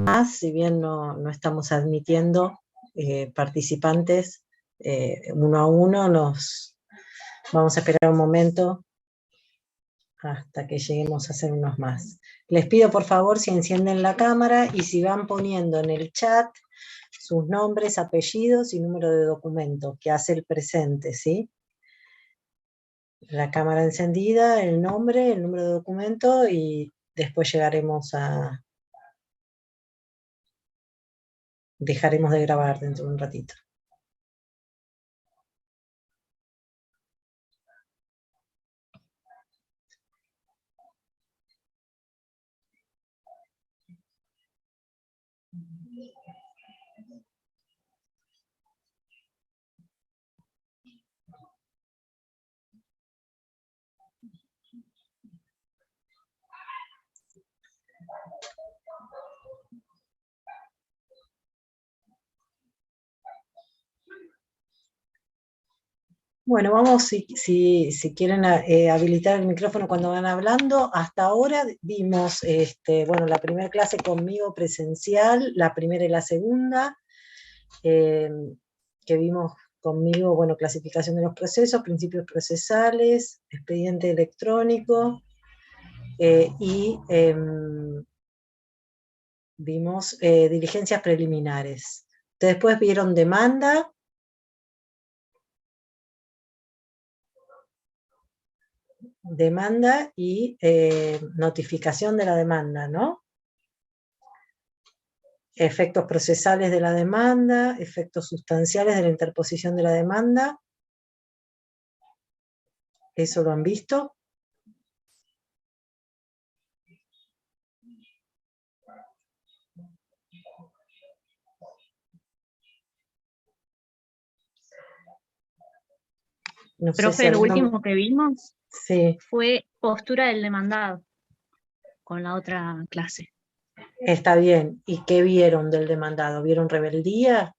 más, si bien no estamos admitiendo participantes uno a uno, vamos a esperar un momento hasta que lleguemos a hacer unos más. Les pido por favor si encienden la cámara y si van poniendo en el chat sus nombres, apellidos y número de documento que hace el presente, ¿sí? La cámara encendida, el nombre, el número de documento y después dejaremos de grabar dentro de un ratito. Bueno, vamos, si quieren habilitar el micrófono cuando van hablando. Hasta ahora vimos, bueno, la primera clase conmigo presencial, la primera y la segunda, que vimos conmigo, bueno, clasificación de los procesos, principios procesales, expediente electrónico, y vimos diligencias preliminares. Después vieron demanda, y notificación de la demanda, ¿no? Efectos procesales de la demanda, efectos sustanciales de la interposición de la demanda. ¿Eso lo han visto? No sé Profe, si lo último que vimos fue postura del demandado con la otra clase. Está bien. ¿Y qué vieron del demandado? ¿Vieron rebeldía?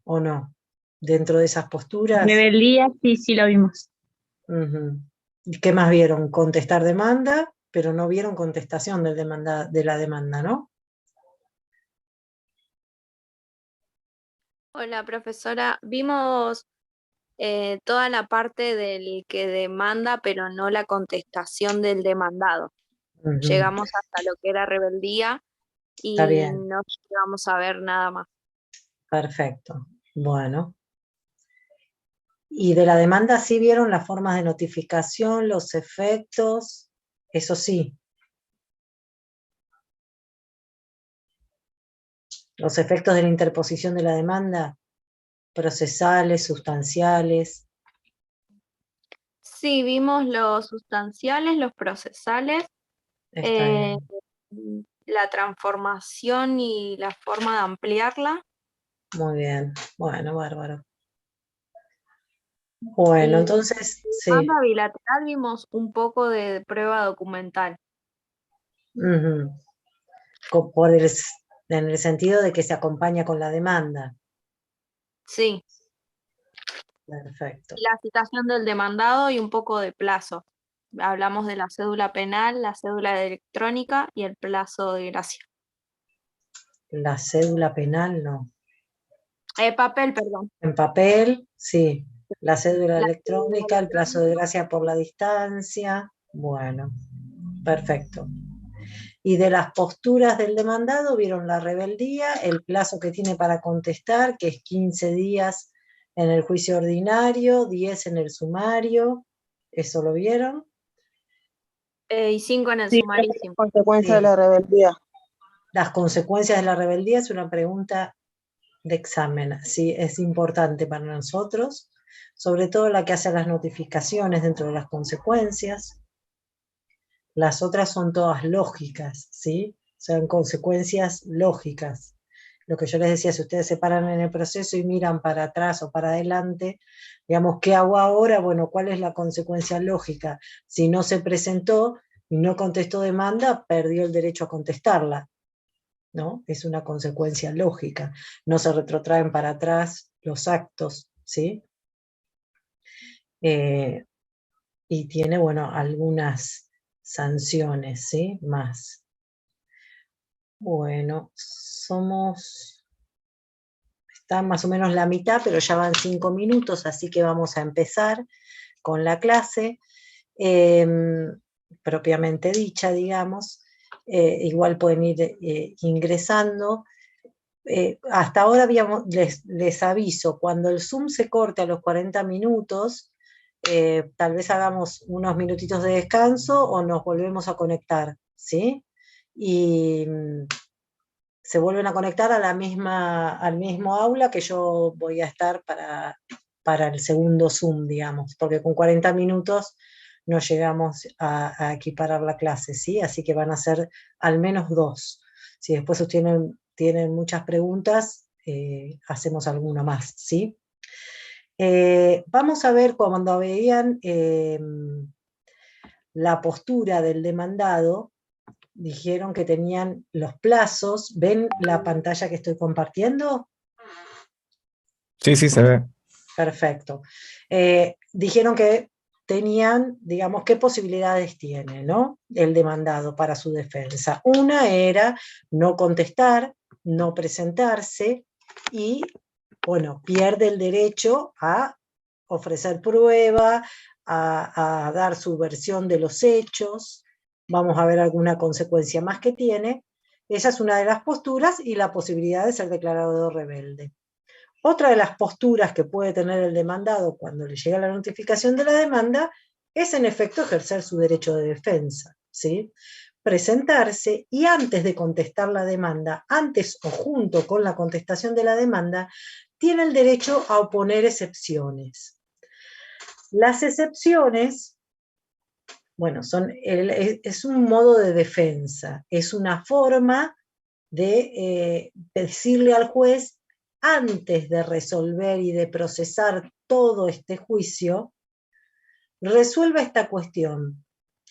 ¿O no? Dentro de esas posturas. Rebeldía, sí lo vimos. ¿Y qué más vieron? Contestar demanda, pero no vieron contestación de la demanda, ¿no? Hola, profesora. Vimos toda la parte del que demanda, pero no la contestación del demandado. Llegamos hasta lo que era rebeldía y no llegamos a ver nada más. Perfecto. Bueno. Y de la demanda sí vieron las formas de notificación, los efectos, eso sí. Los efectos de la interposición de la demanda, procesales, sustanciales. Sí, vimos los sustanciales, los procesales, la transformación y la forma de ampliarla. Muy bien, bueno, bárbaro. Bueno, y entonces, sí. En la bilateral vimos un poco de prueba documental. En el sentido de que se acompaña con la demanda. Sí. Perfecto. La citación del demandado y un poco de plazo. Hablamos de la cédula penal, la cédula electrónica y el plazo de gracia. La cédula penal, no. Papel, perdón. En papel, sí. La cédula electrónica, el plazo de gracia por la distancia. Bueno, perfecto. Y de las posturas del demandado vieron la rebeldía, el plazo que tiene para contestar, que es 15 días en el juicio ordinario, 10 en el sumario. ¿Eso lo vieron? Y 5 en el sumarísimo. Las consecuencias de la rebeldía. Las consecuencias de la rebeldía es una pregunta de examen, sí, es importante para nosotros, sobre todo la que hace las notificaciones dentro de las consecuencias. Las otras son todas lógicas, ¿sí? Son consecuencias lógicas. Lo que yo les decía, si ustedes se paran en el proceso y miran para atrás o para adelante, digamos, ¿qué hago ahora? Bueno, ¿cuál es la consecuencia lógica? Si no se presentó y no contestó demanda, perdió el derecho a contestarla, ¿no? Es una consecuencia lógica. No se retrotraen para atrás los actos, ¿sí? Y tiene, bueno, algunas sanciones, ¿sí? Más. Bueno, está más o menos la mitad, pero ya van 5 minutos, así que vamos a empezar con la clase propiamente dicha, digamos. Igual pueden ir ingresando. Hasta ahora les aviso, cuando el Zoom se corte a los 40 minutos, tal vez hagamos unos minutitos de descanso o nos volvemos a conectar, ¿sí? Y se vuelven a conectar a al mismo aula que yo voy a estar para el segundo Zoom, digamos, porque con 40 minutos no llegamos a equiparar la clase, ¿sí? Así que van a ser al menos 2. Si después tienen muchas preguntas, hacemos alguna más, ¿sí? Vamos a ver cuando veían la postura del demandado, dijeron que tenían los plazos. ¿Ven la pantalla que estoy compartiendo? Sí, sí, se ve. Perfecto. Dijeron que tenían, digamos, qué posibilidades tiene, ¿no?, el demandado para su defensa. Una era no contestar, no presentarse y, bueno, pierde el derecho a ofrecer prueba, a dar su versión de los hechos. Vamos a ver alguna consecuencia más que tiene. Esa es una de las posturas y la posibilidad de ser declarado rebelde. Otra de las posturas que puede tener el demandado cuando le llega la notificación de la demanda es, en efecto, ejercer su derecho de defensa, ¿sí? Presentarse y, antes de contestar la demanda, antes o junto con la contestación de la demanda, tiene el derecho a oponer excepciones. Las excepciones, bueno, es un modo de defensa, es una forma de decirle al juez, antes de resolver y de procesar todo este juicio, resuelva esta cuestión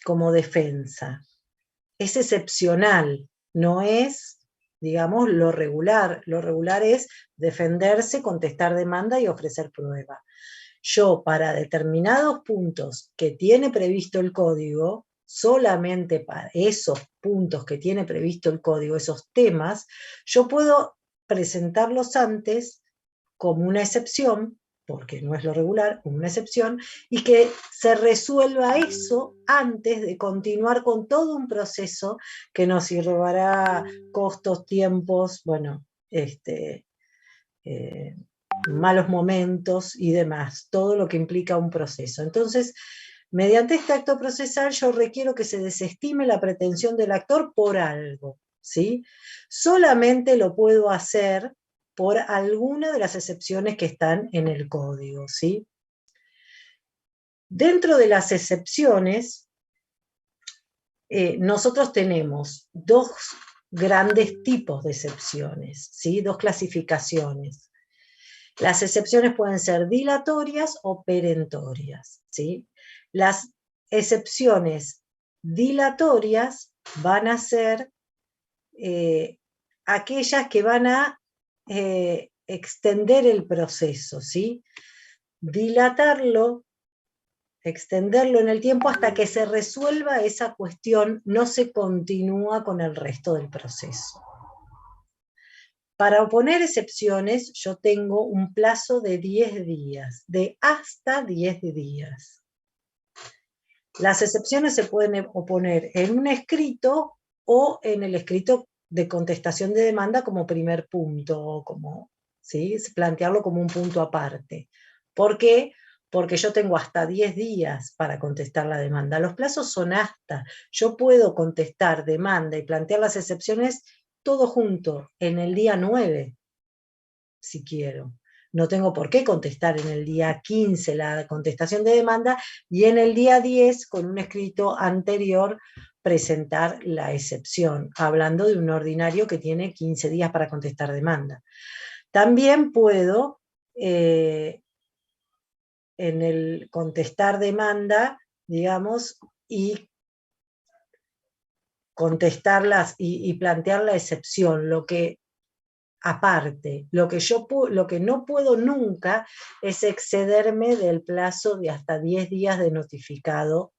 como defensa. Es excepcional, no es, digamos, lo regular. Lo regular es defenderse, contestar demanda y ofrecer prueba. Yo, para determinados puntos que tiene previsto el código, solamente para esos puntos que tiene previsto el código, esos temas, yo puedo presentarlos antes como una excepción, porque no es lo regular, como una excepción, y que se resuelva eso antes de continuar con todo un proceso que nos llevará costos, tiempos, bueno, malos momentos y demás, todo lo que implica un proceso. Entonces, mediante este acto procesal yo requiero que se desestime la pretensión del actor por algo, ¿sí? Solamente lo puedo hacer por alguna de las excepciones que están en el código, ¿sí? Dentro de las excepciones, nosotros tenemos dos grandes tipos de excepciones, ¿sí? Dos clasificaciones. Las excepciones pueden ser dilatorias o perentorias, ¿sí? Las excepciones dilatorias van a ser aquellas que van a extender el proceso, ¿sí? Dilatarlo, extenderlo en el tiempo hasta que se resuelva esa cuestión, no se continúa con el resto del proceso. Para oponer excepciones, yo tengo un plazo de 10 días, de hasta 10 días. Las excepciones se pueden oponer en un escrito o en el escrito de contestación de demanda como primer punto, ¿sí? Plantearlo como un punto aparte. ¿Por qué? Porque yo tengo hasta 10 días para contestar la demanda. Los plazos son hasta. Yo puedo contestar demanda y plantear las excepciones todo junto, en el día 9, si quiero. No tengo por qué contestar en el día 15 la contestación de demanda y en el día 10, con un escrito anterior, presentar la excepción, hablando de un ordinario que tiene 15 días para contestar demanda. También puedo, en el contestar demanda, digamos, y contestarlas y plantear la excepción, lo que aparte, lo que no puedo nunca es excederme del plazo de hasta 10 días de notificado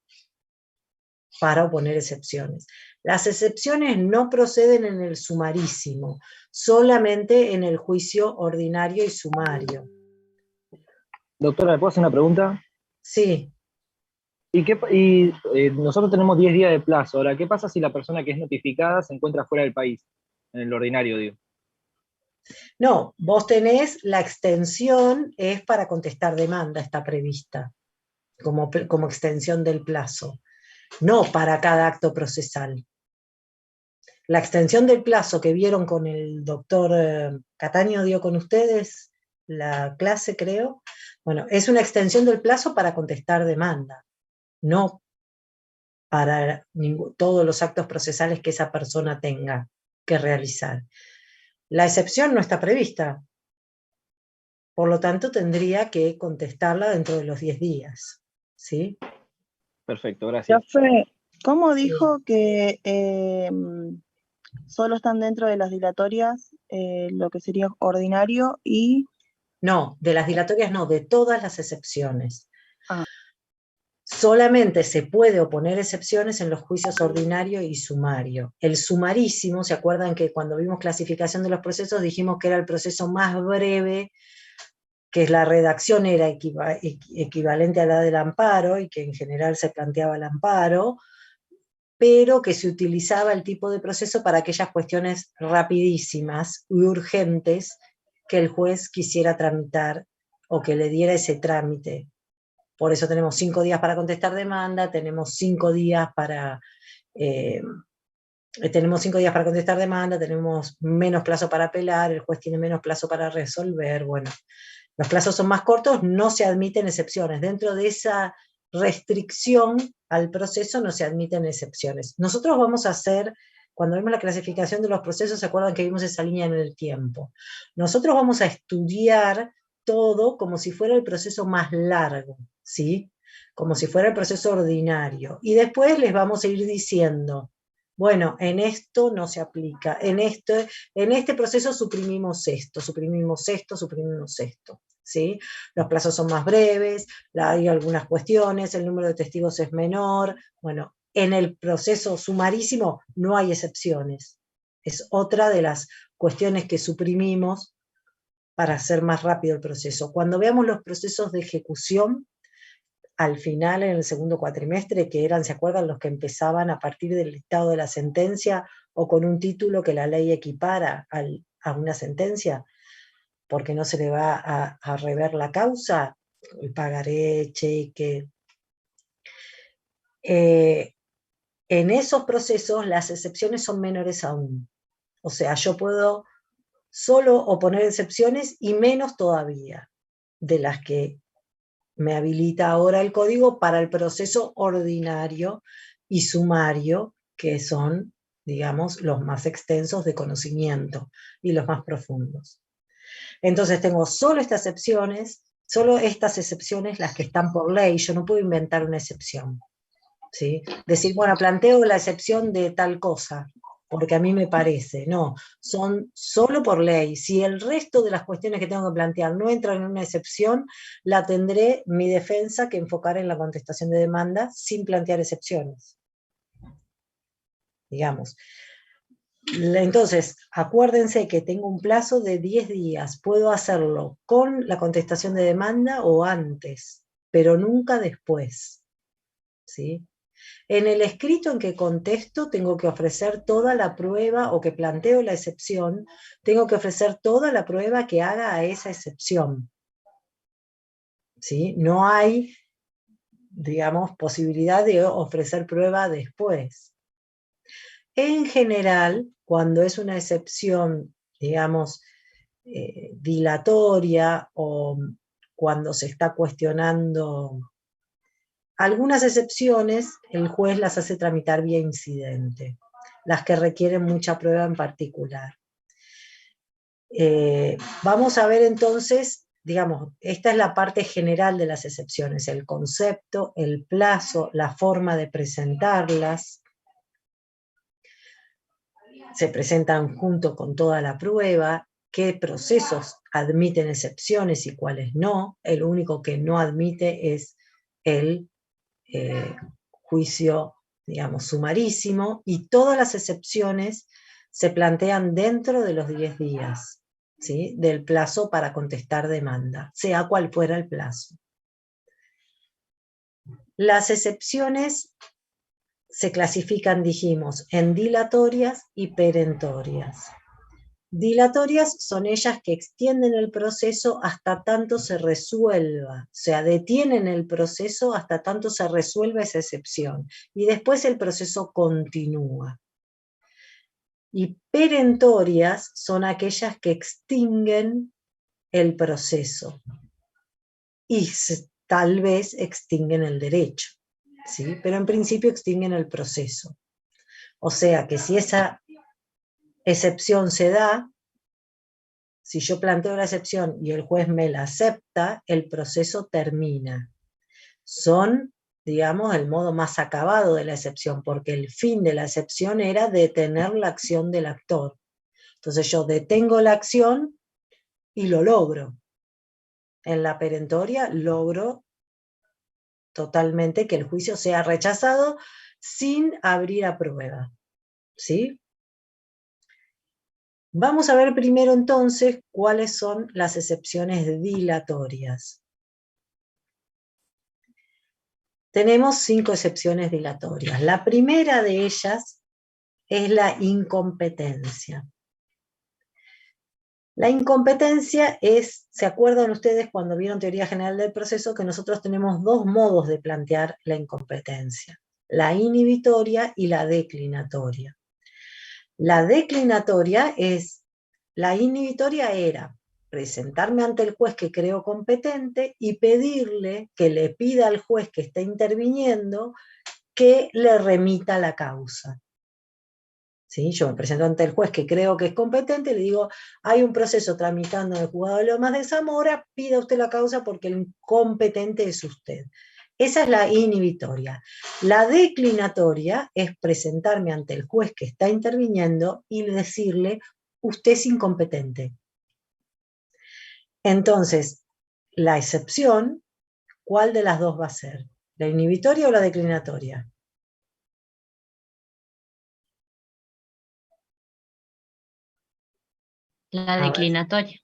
para oponer excepciones. Las excepciones no proceden en el sumarísimo, solamente en el juicio ordinario y sumario. Doctora, ¿le puedo hacer una pregunta? Sí. Nosotros tenemos 10 días de plazo. Ahora, ¿qué pasa si la persona que es notificada se encuentra fuera del país? En el ordinario, digo. No, vos tenés la extensión, es para contestar demanda, está prevista, como extensión del plazo, no para cada acto procesal. La extensión del plazo que vieron con el doctor Cataño dio con ustedes, la clase creo, bueno, es una extensión del plazo para contestar demanda, no para todos los actos procesales que esa persona tenga que realizar. La excepción no está prevista, por lo tanto tendría que contestarla dentro de los 10 días, ¿sí? Perfecto, gracias. Profe, ¿cómo dijo que solo están dentro de las dilatorias lo que sería ordinario y... No, de las dilatorias no, de todas las excepciones. Ah. Solamente se puede oponer excepciones en los juicios ordinario y sumario. El sumarísimo, ¿se acuerdan que cuando vimos clasificación de los procesos dijimos que era el proceso más breve, que la redacción era equivalente a la del amparo y que en general se planteaba el amparo, pero que se utilizaba el tipo de proceso para aquellas cuestiones rapidísimas y urgentes que el juez quisiera tramitar o que le diera ese trámite. Por eso tenemos 5 días para contestar demanda, tenemos 5 días para contestar demanda, tenemos menos plazo para apelar, el juez tiene menos plazo para resolver, bueno, los plazos son más cortos, no se admiten excepciones. Dentro de esa restricción al proceso no se admiten excepciones. Nosotros vamos a hacer, cuando vemos la clasificación de los procesos, ¿se acuerdan que vimos esa línea en el tiempo? Nosotros vamos a estudiar todo como si fuera el proceso más largo, ¿sí? Como si fuera el proceso ordinario. Y después les vamos a ir diciendo, bueno, en esto no se aplica, en este proceso suprimimos esto, ¿sí? Los plazos son más breves, hay algunas cuestiones, el número de testigos es menor, bueno, en el proceso sumarísimo no hay excepciones. Es otra de las cuestiones que suprimimos para hacer más rápido el proceso. Cuando veamos los procesos de ejecución, al final, en el segundo cuatrimestre, que eran, ¿se acuerdan?, los que empezaban a partir del dictado de la sentencia o con un título que la ley equipara a una sentencia, porque no se le va a rever la causa, el pagaré, cheque. En esos procesos las excepciones son menores aún. O sea, yo puedo solo oponer excepciones y menos todavía de las que me habilita ahora el código para el proceso ordinario y sumario, que son, digamos, los más extensos de conocimiento y los más profundos. Entonces tengo solo estas excepciones las que están por ley, yo no puedo inventar una excepción, ¿sí? Decir, bueno, planteo la excepción de tal cosa, porque a mí me parece, no, son solo por ley. Si el resto de las cuestiones que tengo que plantear no entran en una excepción, la tendré mi defensa que enfocar en la contestación de demanda sin plantear excepciones. Digamos. Entonces, acuérdense que tengo un plazo de 10 días, puedo hacerlo con la contestación de demanda o antes, pero nunca después, ¿sí? En el escrito en que contesto tengo que ofrecer toda la prueba, o que planteo la excepción, tengo que ofrecer toda la prueba que haga a esa excepción, ¿sí? No hay, digamos, posibilidad de ofrecer prueba después. En general, cuando es una excepción, digamos, dilatoria, o cuando se está cuestionando algunas excepciones, el juez las hace tramitar vía incidente, las que requieren mucha prueba en particular. Vamos a ver entonces, digamos, esta es la parte general de las excepciones, el concepto, el plazo, la forma de presentarlas. Se presentan junto con toda la prueba, qué procesos admiten excepciones y cuáles no. El único que no admite es el juicio, digamos, sumarísimo, y todas las excepciones se plantean dentro de los 10 días, ¿sí?, del plazo para contestar demanda, sea cual fuera el plazo. Las excepciones se clasifican, dijimos, en dilatorias y perentorias. Dilatorias son ellas que extienden el proceso hasta tanto se resuelva, o sea, detienen el proceso hasta tanto se resuelva esa excepción, y después el proceso continúa. Y perentorias son aquellas que extinguen el proceso y tal vez extinguen el derecho, ¿sí?, pero en principio extinguen el proceso. O sea que si esa excepción se da, si yo planteo la excepción y el juez me la acepta, el proceso termina. Son, digamos, el modo más acabado de la excepción, porque el fin de la excepción era detener la acción del actor. Entonces yo detengo la acción y lo logro. En la perentoria logro totalmente que el juicio sea rechazado sin abrir a prueba, ¿sí? Vamos a ver primero entonces cuáles son las excepciones dilatorias. Tenemos 5 excepciones dilatorias. La primera de ellas es la incompetencia. La incompetencia es, ¿se acuerdan ustedes cuando vieron teoría general del proceso que nosotros tenemos 2 modos de plantear la incompetencia? La inhibitoria y la declinatoria. La declinatoria es, la inhibitoria era presentarme ante el juez que creo competente y pedirle que le pida al juez que está interviniendo que le remita la causa. ¿Sí? Yo me presento ante el juez que creo que es competente y le digo, hay un proceso tramitando en el juzgado de Lomas de Zamora, pida usted la causa porque el competente es usted. Esa es la inhibitoria. La declinatoria es presentarme ante el juez que está interviniendo y decirle, usted es incompetente. Entonces, la excepción, ¿cuál de las dos va a ser? ¿La inhibitoria o la declinatoria? La declinatoria.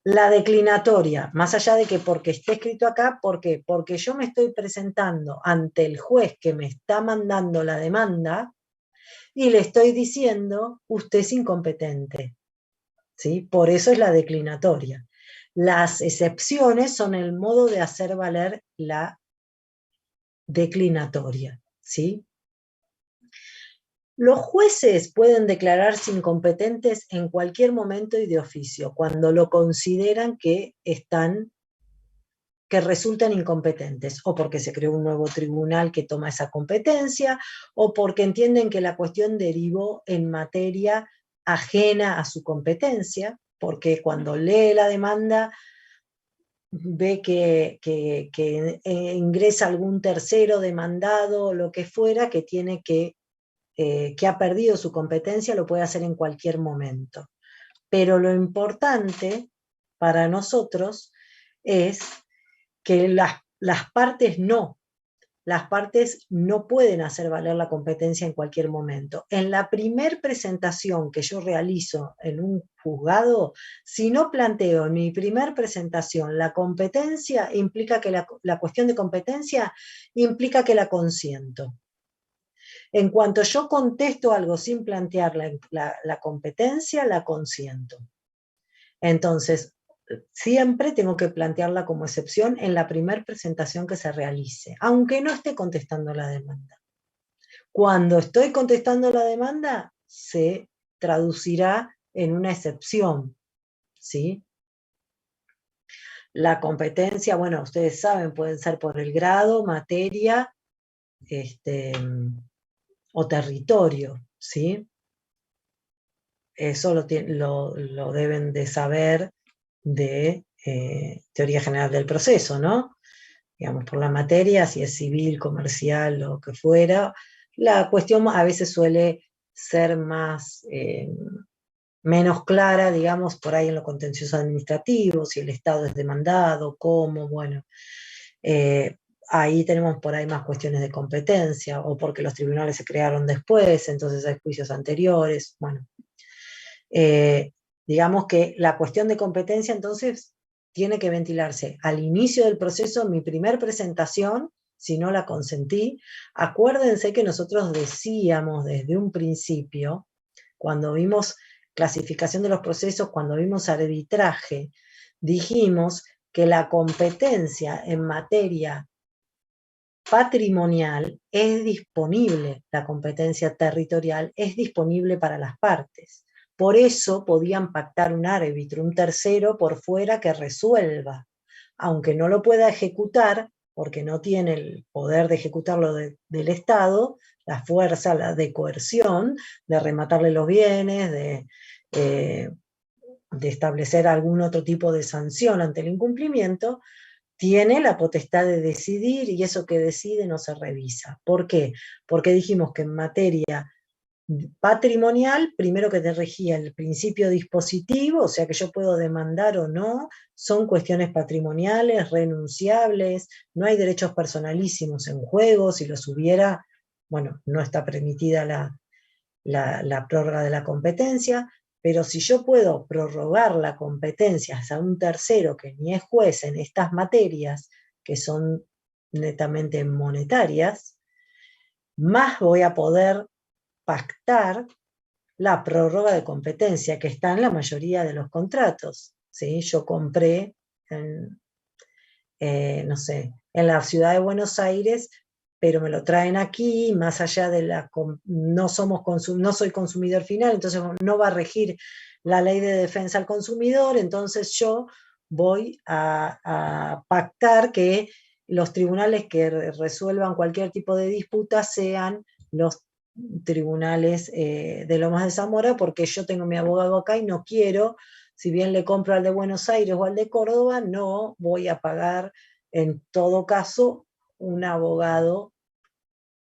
La declinatoria, más allá de que porque esté escrito acá, ¿por qué? Porque yo me estoy presentando ante el juez que me está mandando la demanda y le estoy diciendo, usted es incompetente, ¿sí? Por eso es la declinatoria. Las excepciones son el modo de hacer valer la declinatoria, ¿sí? Los jueces pueden declararse incompetentes en cualquier momento y de oficio, cuando lo consideran que resultan incompetentes, o porque se creó un nuevo tribunal que toma esa competencia, o porque entienden que la cuestión derivó en materia ajena a su competencia, porque cuando lee la demanda ve que ingresa algún tercero demandado o lo que fuera, que tiene que ha perdido su competencia, lo puede hacer en cualquier momento. Pero lo importante para nosotros es que las partes no pueden hacer valer la competencia en cualquier momento. En la primer presentación que yo realizo en un juzgado, si no planteo en mi primer presentación la competencia, implica que la cuestión de competencia implica que la consiento. En cuanto yo contesto algo sin plantear la competencia, la consiento. Entonces, siempre tengo que plantearla como excepción en la primera presentación que se realice, aunque no esté contestando la demanda. Cuando estoy contestando la demanda, se traducirá en una excepción, ¿sí? La competencia, bueno, ustedes saben, pueden ser por el grado, materia, o territorio, ¿sí? Eso lo deben de saber de teoría general del proceso, ¿no? Digamos, por la materia, si es civil, comercial, lo que fuera, la cuestión a veces suele ser menos clara, digamos, por ahí en lo contencioso administrativo, si el Estado es demandado, cómo, bueno. ahí tenemos por ahí más cuestiones de competencia, o porque los tribunales se crearon después, entonces hay juicios anteriores, bueno. Digamos que la cuestión de competencia entonces tiene que ventilarse al inicio del proceso, mi primer presentación, si no la consentí. Acuérdense que nosotros decíamos desde un principio, cuando vimos clasificación de los procesos, cuando vimos arbitraje, dijimos que la competencia en materia patrimonial es disponible, la competencia territorial es disponible para las partes. Por eso podían pactar un árbitro, un tercero por fuera que resuelva, aunque no lo pueda ejecutar, porque no tiene el poder de ejecutarlo del Estado, la fuerza de coerción, de rematarle los bienes, de establecer algún otro tipo de sanción ante el incumplimiento, tiene la potestad de decidir, y eso que decide no se revisa. ¿Por qué? Porque dijimos que en materia patrimonial, primero que te regía el principio dispositivo, o sea que yo puedo demandar o no, son cuestiones patrimoniales, renunciables, no hay derechos personalísimos en juego, si los hubiera, bueno, no está permitida la prórroga de la competencia, pero si yo puedo prorrogar la competencia a un tercero que ni es juez en estas materias, que son netamente monetarias, más voy a poder pactar la prórroga de competencia, que está en la mayoría de los contratos. ¿Sí? Yo compré, no sé, en la ciudad de Buenos Aires, pero me lo traen aquí, más allá de no soy consumidor final, entonces no va a regir la ley de defensa al consumidor, entonces yo voy a pactar que los tribunales que resuelvan cualquier tipo de disputa sean los tribunales de Lomas de Zamora, porque yo tengo mi abogado acá y no quiero, si bien le compro al de Buenos Aires o al de Córdoba, no voy a pagar en todo caso un abogado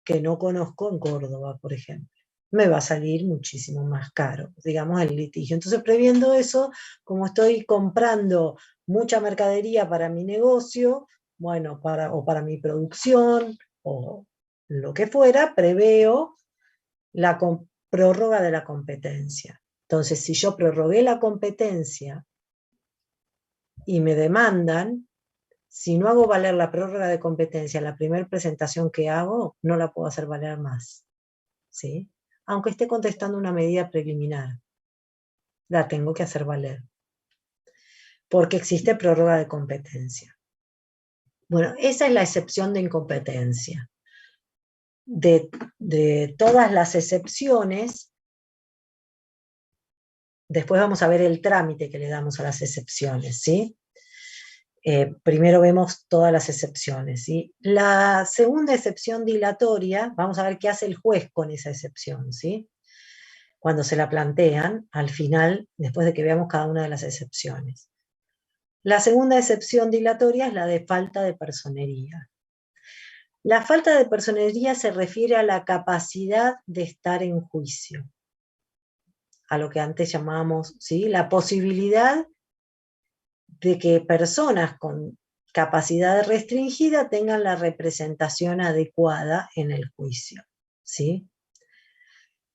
que no conozco en Córdoba, por ejemplo. Me va a salir muchísimo más caro, digamos, el litigio. Entonces, previendo eso, como estoy comprando mucha mercadería para mi negocio, bueno, o para mi producción, o lo que fuera, preveo la prórroga de la competencia. Entonces, si yo prorrogué la competencia y me demandan, si no hago valer la prórroga de competencia en la primera presentación que hago, no la puedo hacer valer más. ¿Sí? Aunque esté contestando una medida preliminar, la tengo que hacer valer. Porque existe prórroga de competencia. Bueno, esa es la excepción de incompetencia. De todas las excepciones, después vamos a ver el trámite que le damos a las excepciones, ¿sí? Primero vemos todas las excepciones, ¿sí? La segunda excepción dilatoria, vamos a ver qué hace el juez con esa excepción, ¿sí? Cuando se la plantean, al final, después de que veamos cada una de las excepciones. La segunda excepción dilatoria es la de falta de personería. La falta de personería se refiere a la capacidad de estar en juicio, a lo que antes llamábamos, ¿sí? La posibilidad de que personas con capacidad restringida tengan la representación adecuada en el juicio, ¿sí?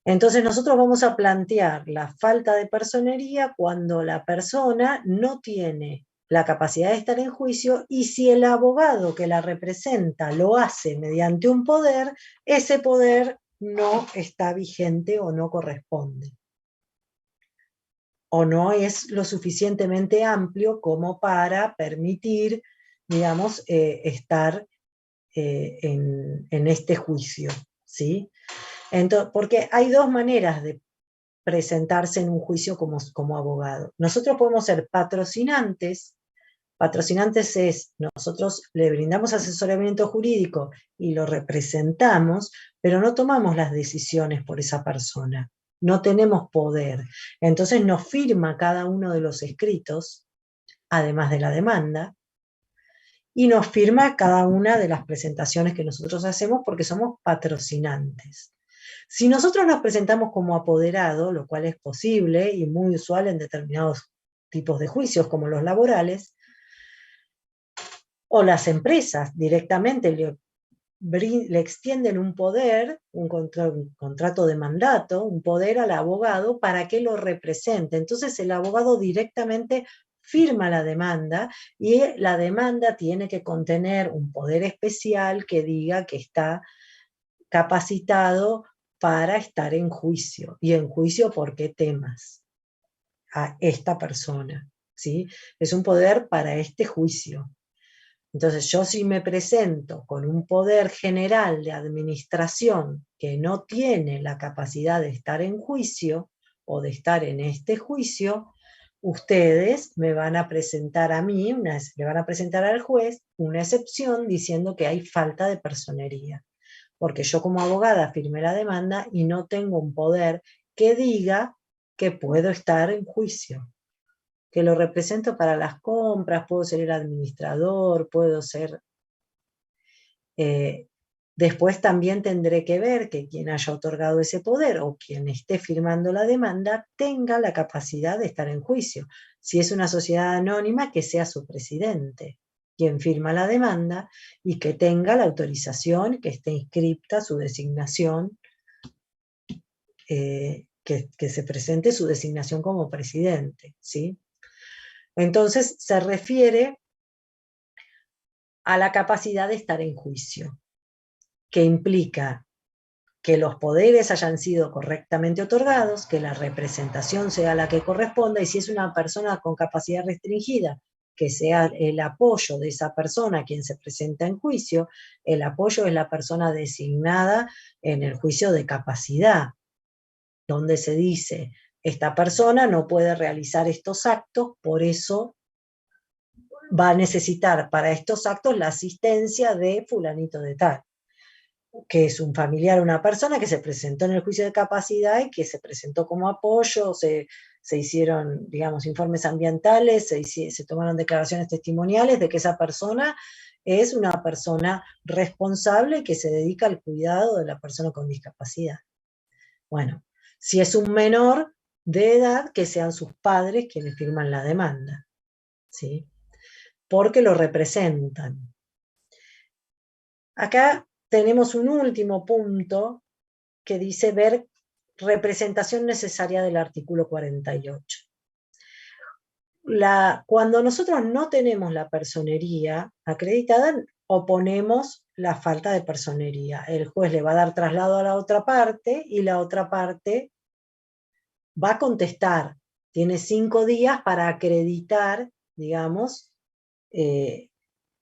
Entonces nosotros vamos a plantear la falta de personería cuando la persona no tiene la capacidad de estar en juicio, y si el abogado que la representa lo hace mediante un poder, ese poder no está vigente o no corresponde. O no es lo suficientemente amplio como para permitir, digamos, estar en este juicio, ¿sí? Entonces, porque hay dos maneras de presentarse en un juicio como abogado. Nosotros podemos ser patrocinantes. Patrocinantes es, nosotros le brindamos asesoramiento jurídico y lo representamos, pero no tomamos las decisiones por esa persona. No tenemos poder. Entonces nos firma cada uno de los escritos, además de la demanda, y nos firma cada una de las presentaciones que nosotros hacemos porque somos patrocinantes. Si nosotros nos presentamos como apoderado, lo cual es posible y muy usual en determinados tipos de juicios como los laborales, O las empresas directamente le extienden un poder, un contrato de mandato, un poder al abogado para que lo represente. Entonces el abogado directamente firma la demanda y la demanda tiene que contener un poder especial que diga que está capacitado para estar en juicio. ¿Y en juicio por qué temas? A esta persona, ¿sí? Es un poder para este juicio. Entonces yo si me presento con un poder general de administración que no tiene la capacidad de estar en juicio o de estar en este juicio, ustedes me van a presentar a mí, le van a presentar al juez una excepción diciendo que hay falta de personería. Porque yo como abogada firmé la demanda y no tengo un poder que diga que puedo estar en juicio, que lo represento para las compras, puedo ser el administrador, puedo ser... después también tendré que ver que quien haya otorgado ese poder o quien esté firmando la demanda tenga la capacidad de estar en juicio. Si es una sociedad anónima, que sea su presidente quien firma la demanda y que tenga la autorización, que esté inscripta su designación, que se presente su designación como presidente, ¿sí? Entonces se refiere a la capacidad de estar en juicio, que implica que los poderes hayan sido correctamente otorgados, que la representación sea la que corresponda, y si es una persona con capacidad restringida, que sea el apoyo de esa persona quien se presenta en juicio. El apoyo es la persona designada en el juicio de capacidad, donde se dice, esta persona no puede realizar estos actos, por eso va a necesitar para estos actos la asistencia de fulanito de tal, que es un familiar, una persona que se presentó en el juicio de capacidad y que se presentó como apoyo, se hicieron, digamos, informes ambientales, se tomaron declaraciones testimoniales de que esa persona es una persona responsable que se dedica al cuidado de la persona con discapacidad. Bueno, si es un menor de edad, que sean sus padres quienes firman la demanda, ¿sí? Porque lo representan. Acá tenemos un último punto que dice ver representación necesaria del artículo 48. Cuando nosotros no tenemos la personería acreditada, oponemos la falta de personería. El juez le va a dar traslado a la otra parte y la otra parte va a contestar. Tiene 5 días para acreditar, digamos,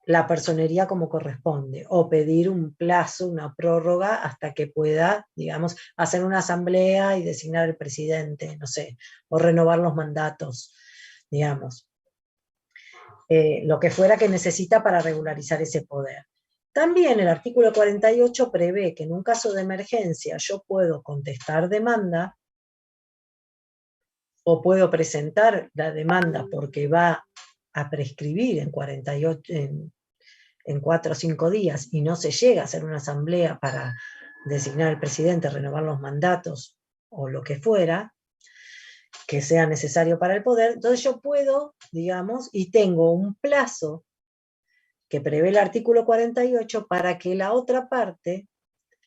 la personería como corresponde, o pedir un plazo, una prórroga, hasta que pueda, digamos, hacer una asamblea y designar al presidente, no sé, o renovar los mandatos, digamos. Lo que fuera que necesita para regularizar ese poder. También el artículo 48 prevé que en un caso de emergencia yo puedo contestar demanda, o puedo presentar la demanda porque va a prescribir en 48, en 4 o 5 días, y no se llega a hacer una asamblea para designar al presidente, renovar los mandatos, o lo que fuera, que sea necesario para el poder, entonces yo puedo, digamos, y tengo un plazo que prevé el artículo 48 para que la otra parte,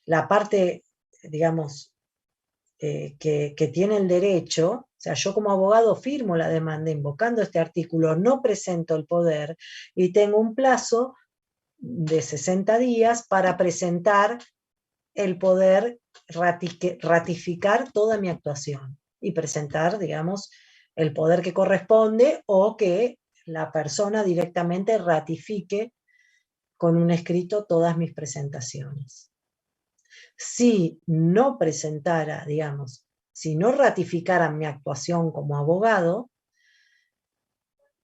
la parte, digamos, que tiene el derecho, o sea, yo como abogado firmo la demanda invocando este artículo, no presento el poder, y tengo un plazo de 60 días para presentar el poder, ratificar toda mi actuación y presentar, digamos, el poder que corresponde, o que la persona directamente ratifique con un escrito todas mis presentaciones. Si no presentara, digamos, si no ratificara mi actuación como abogado,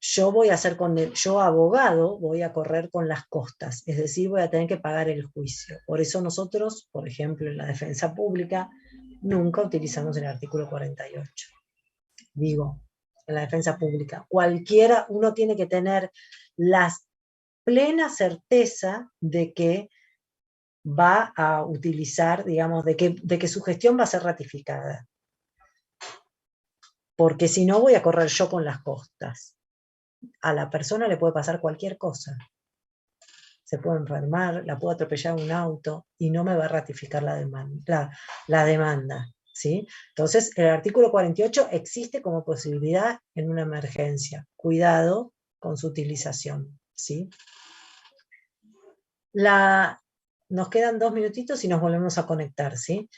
yo abogado voy a correr con las costas, es decir, voy a tener que pagar el juicio. Por eso nosotros, por ejemplo, en la defensa pública, nunca utilizamos el artículo 48. Digo, en la defensa pública, cualquiera, uno tiene que tener la plena certeza de que va a utilizar, digamos, de que su gestión va a ser ratificada. Porque si no, voy a correr yo con las costas. A la persona le puede pasar cualquier cosa. se puede enfermar, la puede atropellar un auto y no me va a ratificar la demanda, ¿sí? Entonces, el artículo 48 existe como posibilidad en una emergencia. Cuidado con su utilización, ¿sí? Nos quedan 2 minutitos y nos volvemos a conectar, ¿sí?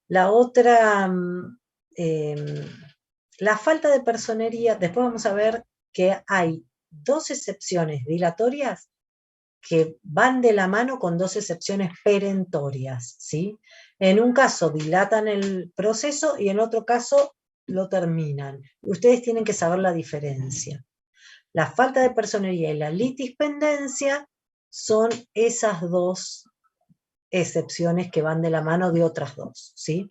La otra, la falta de personería, después vamos a ver que hay 2 excepciones dilatorias que van de la mano con 2 excepciones perentorias, ¿sí? En un caso dilatan el proceso y en otro caso lo terminan. Ustedes tienen que saber la diferencia. La falta de personería y la litispendencia son esas 2 excepciones que van de la mano de otras 2, ¿sí?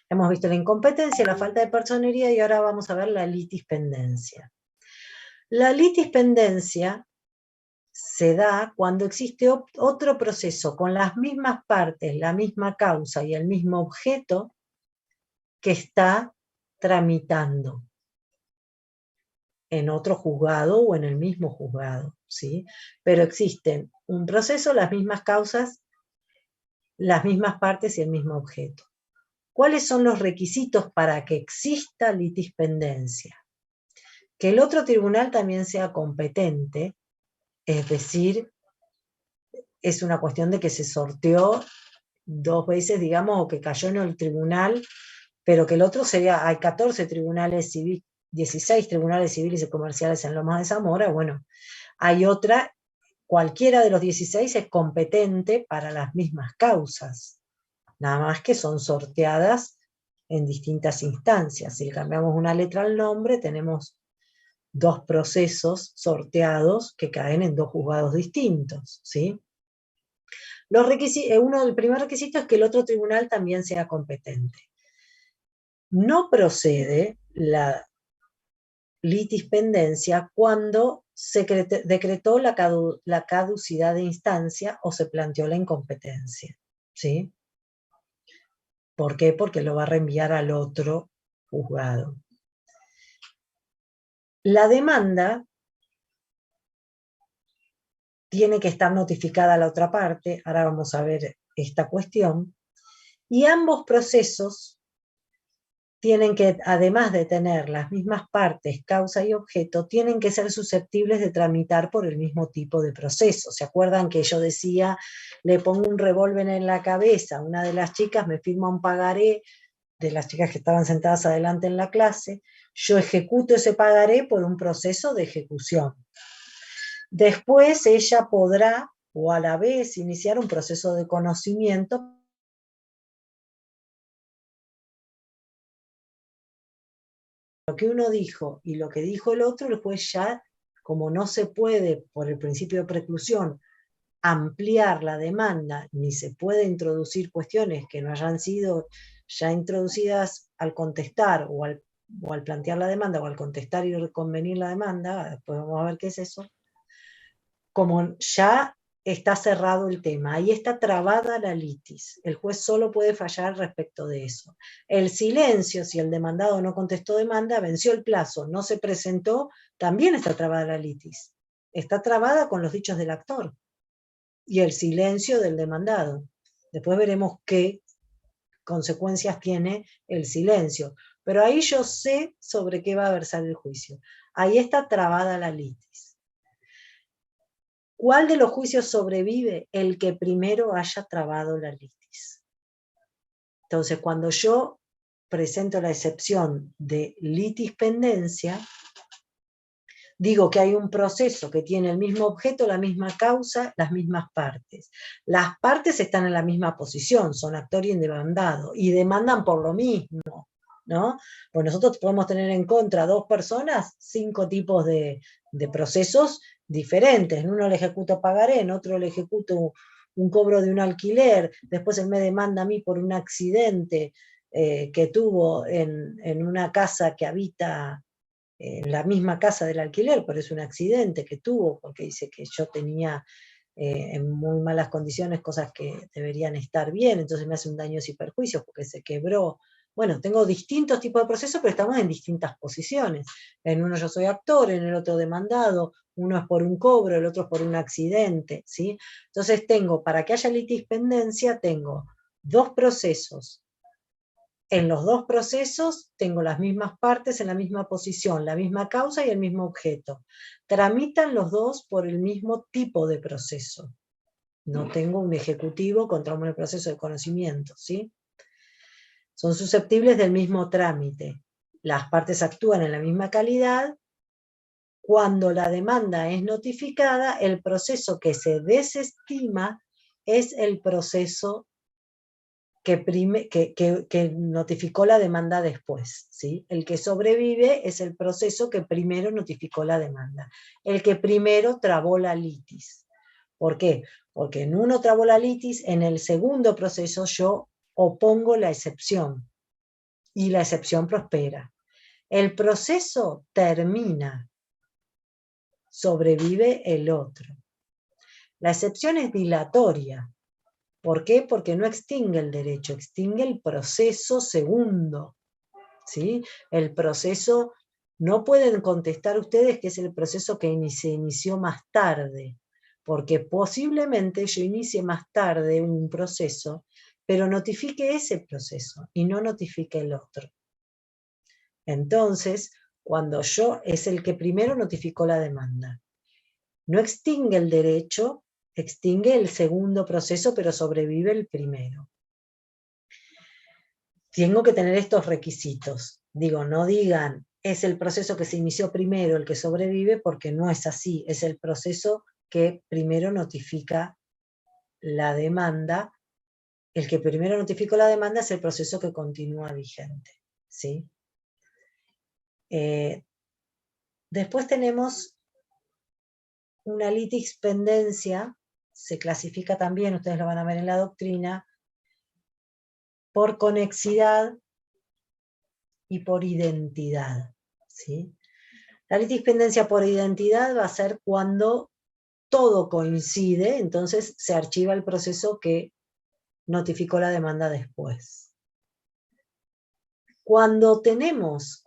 Hemos visto la incompetencia, la falta de personería y ahora vamos a ver la litispendencia. La litispendencia se da cuando existe otro proceso con las mismas partes, la misma causa y el mismo objeto que está tramitando en otro juzgado o en el mismo juzgado, ¿sí? Pero existen un proceso, las mismas causas, las mismas partes y el mismo objeto. ¿Cuáles son los requisitos para que exista litispendencia? Que el otro tribunal también sea competente, es decir, es una cuestión de que se sorteó 2 veces, digamos, o que cayó en el tribunal, pero que el otro sería, hay 14 tribunales civiles, 16 tribunales civiles y comerciales en Lomas de Zamora, bueno, hay otra, cualquiera de los 16 es competente para las mismas causas, nada más que son sorteadas en distintas instancias. Si cambiamos una letra al nombre, tenemos 2 procesos sorteados que caen en 2 juzgados distintos, ¿sí? El primer requisito es que el otro tribunal también sea competente. No procede la litispendencia cuando se decretó la caducidad de instancia o se planteó la incompetencia, ¿sí? ¿Por qué? Porque lo va a reenviar al otro juzgado. La demanda tiene que estar notificada a la otra parte, ahora vamos a ver esta cuestión, y ambos procesos tienen que, además de tener las mismas partes, causa y objeto, tienen que ser susceptibles de tramitar por el mismo tipo de proceso. ¿Se acuerdan que yo decía, le pongo un revólver en la cabeza, una de las chicas me firma un pagaré, de las chicas que estaban sentadas adelante en la clase, yo ejecuto ese pagaré por un proceso de ejecución. Después ella podrá, o a la vez, iniciar un proceso de conocimiento. Lo que uno dijo y lo que dijo el otro, después ya, como no se puede, por el principio de preclusión, ampliar la demanda, ni se puede introducir cuestiones que no hayan sido ya introducidas al contestar o al plantear la demanda o al contestar y reconvenir la demanda, después vamos a ver qué es eso, como ya está cerrado el tema, ahí está trabada la litis, el juez solo puede fallar respecto de eso. El silencio, si el demandado no contestó demanda, venció el plazo, no se presentó, también está trabada la litis, está trabada con los dichos del actor y el silencio del demandado. Después veremos qué consecuencias tiene el silencio, pero ahí yo sé sobre qué va a versar el juicio, ahí está trabada la litis. ¿Cuál de los juicios sobrevive? El que primero haya trabado la litis. Entonces, cuando yo presento la excepción de litispendencia, digo que hay un proceso que tiene el mismo objeto, la misma causa, las mismas partes. Las partes están en la misma posición, son actor y demandado, y demandan por lo mismo, ¿no? Pues nosotros podemos tener en contra 2 personas, 5 tipos de procesos diferentes. En uno le ejecuto pagaré, en otro le ejecuto un cobro de un alquiler, después él me demanda a mí por un accidente que tuvo en una casa que habita en la misma casa del alquiler, pero es un accidente que tuvo, porque dice que yo tenía en muy malas condiciones cosas que deberían estar bien, entonces me hace un daños y perjuicios porque se quebró Bueno, tengo distintos tipos de procesos, pero estamos en distintas posiciones. En uno yo soy actor, en el otro demandado, uno es por un cobro, el otro es por un accidente, ¿sí? Entonces tengo, para que haya litispendencia, tengo dos procesos. En los dos procesos tengo las mismas partes en la misma posición, la misma causa y el mismo objeto. Tramitan los dos por el mismo tipo de proceso. No tengo un ejecutivo contra un proceso de conocimiento, ¿sí? Son susceptibles del mismo trámite. Las partes actúan en la misma calidad. Cuando la demanda es notificada, el proceso que se desestima es el proceso que notificó la demanda después, ¿sí? El que sobrevive es el proceso que primero notificó la demanda, el que primero trabó la litis. ¿Por qué? Porque en uno trabó la litis, en el segundo proceso yo opongo la excepción, y la excepción prospera. El proceso termina, sobrevive el otro. La excepción es dilatoria. ¿Por qué? Porque no extingue el derecho, extingue el proceso segundo, ¿sí? El proceso, no pueden contestar ustedes que es el proceso que se inició más tarde, porque posiblemente yo inicie más tarde un proceso, pero notifique ese proceso y no notifique el otro. Entonces, cuando yo es el que primero notificó la demanda, no extingue el derecho, extingue el segundo proceso, pero sobrevive el primero. Tengo que tener estos requisitos. Digo, no digan, es el proceso que se inició primero el que sobrevive, porque no es así. Es el proceso que primero notifica la demanda. El que primero notificó la demanda es el proceso que continúa vigente, ¿sí? Después tenemos una litispendencia, se clasifica también, ustedes lo van a ver en la doctrina, por conexidad y por identidad, ¿sí? La litispendencia por identidad va a ser cuando todo coincide, entonces se archiva el proceso que notificó la demanda después. Cuando tenemos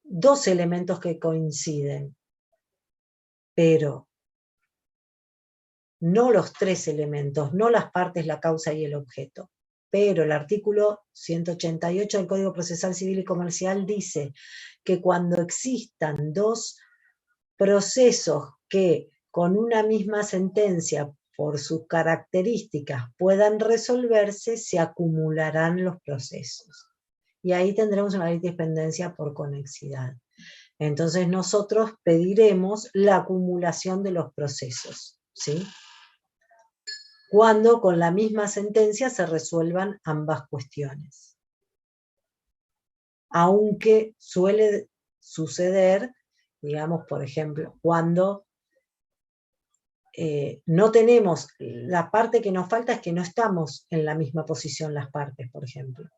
dos elementos que coinciden, pero no los tres elementos, no las partes, la causa y el objeto. Pero el artículo 188 del Código Procesal Civil y Comercial dice que cuando existan dos procesos que con una misma sentencia, por sus características, puedan resolverse, se acumularán los procesos. Y ahí tendremos una litispendencia por conexidad. Entonces nosotros pediremos la acumulación de los procesos, ¿sí? Cuando con la misma sentencia se resuelvan ambas cuestiones. Aunque suele suceder, digamos, por ejemplo, cuando no tenemos, la parte que nos falta es que no estamos en la misma posición las partes, por ejemplo.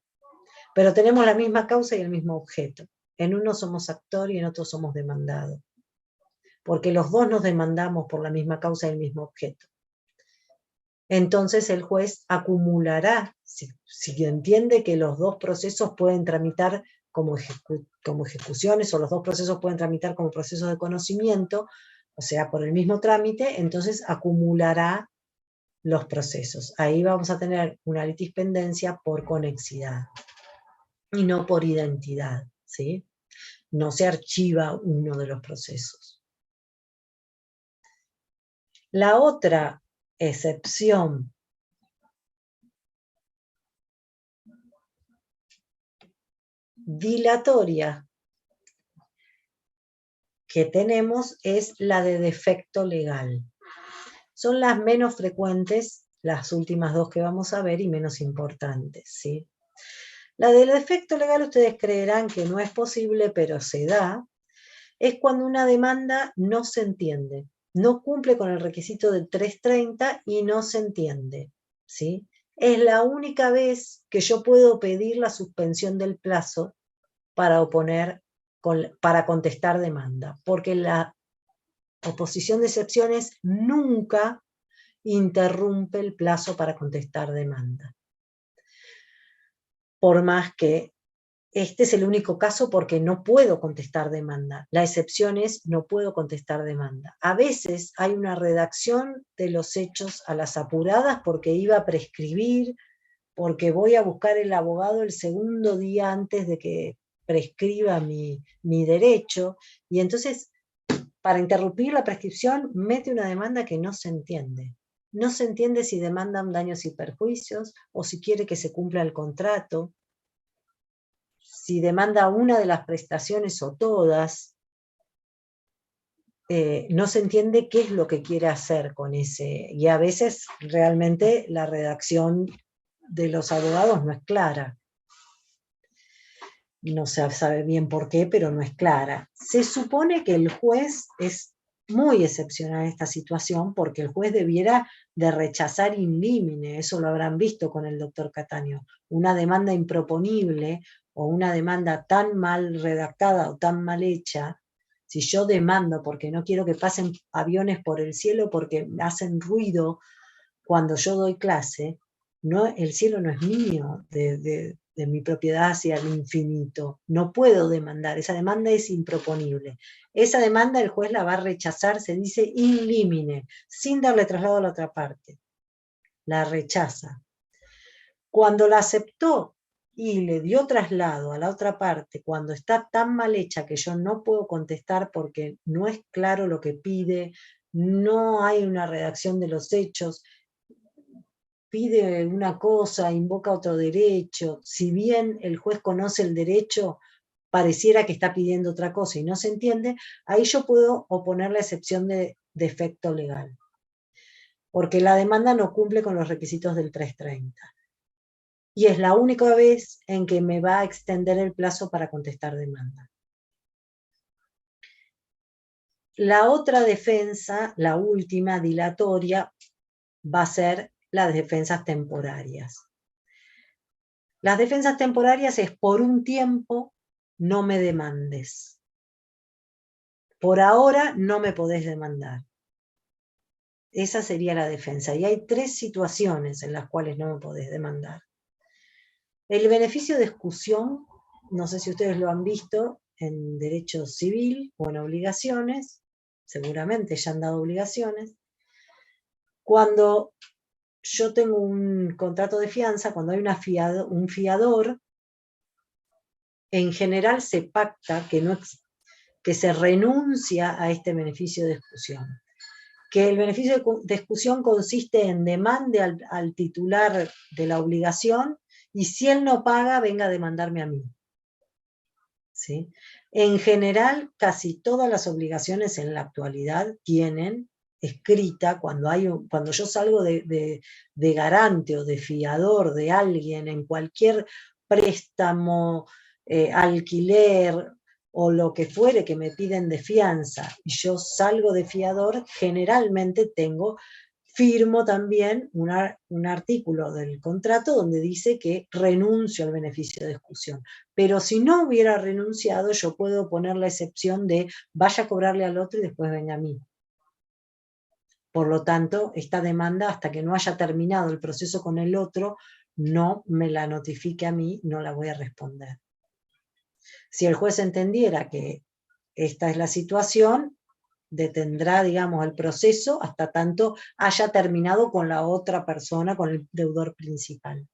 Pero tenemos la misma causa y el mismo objeto. En uno somos actor y en otro somos demandado. Porque los dos nos demandamos por la misma causa y el mismo objeto. Entonces el juez acumulará, si entiende que los dos procesos pueden tramitar como ejecuciones, o los dos procesos pueden tramitar como procesos de conocimiento, o sea, por el mismo trámite, entonces acumulará los procesos. Ahí vamos a tener una litispendencia por conexidad y no por identidad, ¿sí? No se archiva uno de los procesos. La otra excepción dilatoria que tenemos es la de defecto legal. Son las menos frecuentes, las últimas dos que vamos a ver, y menos importantes, ¿sí? La del defecto legal ustedes creerán que no es posible, pero se da, es cuando una demanda no se entiende, no cumple con el requisito del 330 y no se entiende, ¿sí? Es la única vez que yo puedo pedir la suspensión del plazo para contestar demanda, porque la oposición de excepciones nunca interrumpe el plazo para contestar demanda. por más que este es el único caso porque no puedo contestar demanda. La excepción es no puedo contestar demanda. A veces hay una redacción de los hechos a las apuradas porque iba a prescribir, porque voy a buscar el abogado el segundo día antes de que prescriba mi derecho, y entonces, para interrumpir la prescripción, mete una demanda que no se entiende. No se entiende si demandan daños y perjuicios, o si quiere que se cumpla el contrato, si demanda una de las prestaciones o todas. No se entiende qué es lo que quiere hacer con ese, y a veces realmente la redacción de los abogados no es clara. No se sabe bien por qué, pero no es clara. Se supone que el juez es muy excepcional en esta situación, porque el juez debiera de rechazar in limine, eso lo habrán visto con el doctor Cataño, una demanda improponible o una demanda tan mal redactada o tan mal hecha. Si yo demando porque no quiero que pasen aviones por el cielo porque hacen ruido cuando yo doy clase, no, el cielo no es mío, de mi propiedad hacia el infinito. No puedo demandar, esa demanda es improponible. Esa demanda el juez la va a rechazar, se dice in limine, sin darle traslado a la otra parte. La rechaza. Cuando la aceptó y le dio traslado a la otra parte, cuando está tan mal hecha que yo no puedo contestar porque no es claro lo que pide, no hay una redacción de los hechos, pide una cosa, invoca otro derecho, si bien el juez conoce el derecho, pareciera que está pidiendo otra cosa y no se entiende, ahí yo puedo oponer la excepción de defecto legal, porque la demanda no cumple con los requisitos del 330. Y es la única vez en que me va a extender el plazo para contestar demanda. La otra defensa, la última, dilatoria, va a ser las defensas temporarias. Las defensas temporarias es por un tiempo no me demandes. Por ahora no me podés demandar. Esa sería la defensa. Y hay 3 situaciones en las cuales no me podés demandar. El beneficio de excusión, no sé si ustedes lo han visto en derecho civil o en obligaciones, seguramente ya han dado obligaciones. Cuando yo tengo un contrato de fianza, cuando hay un fiador, en general se pacta que se renuncia a este beneficio de excusión. Que el beneficio de excusión consiste en demande al titular de la obligación, y si él no paga, venga a demandarme a mí. ¿Sí? En general, casi todas las obligaciones en la actualidad tienen escrita, cuando yo salgo de garante o de fiador de alguien en cualquier préstamo, alquiler o lo que fuere que me piden de fianza, y yo salgo de fiador, generalmente firmo también un artículo del contrato donde dice que renuncio al beneficio de excusión. Pero si no hubiera renunciado, yo puedo poner la excepción de vaya a cobrarle al otro y después venga a mí. Por lo tanto, esta demanda, hasta que no haya terminado el proceso con el otro, no me la notifique a mí, no la voy a responder. Si el juez entendiera que esta es la situación, detendrá, digamos, el proceso hasta tanto haya terminado con la otra persona, con el deudor principal.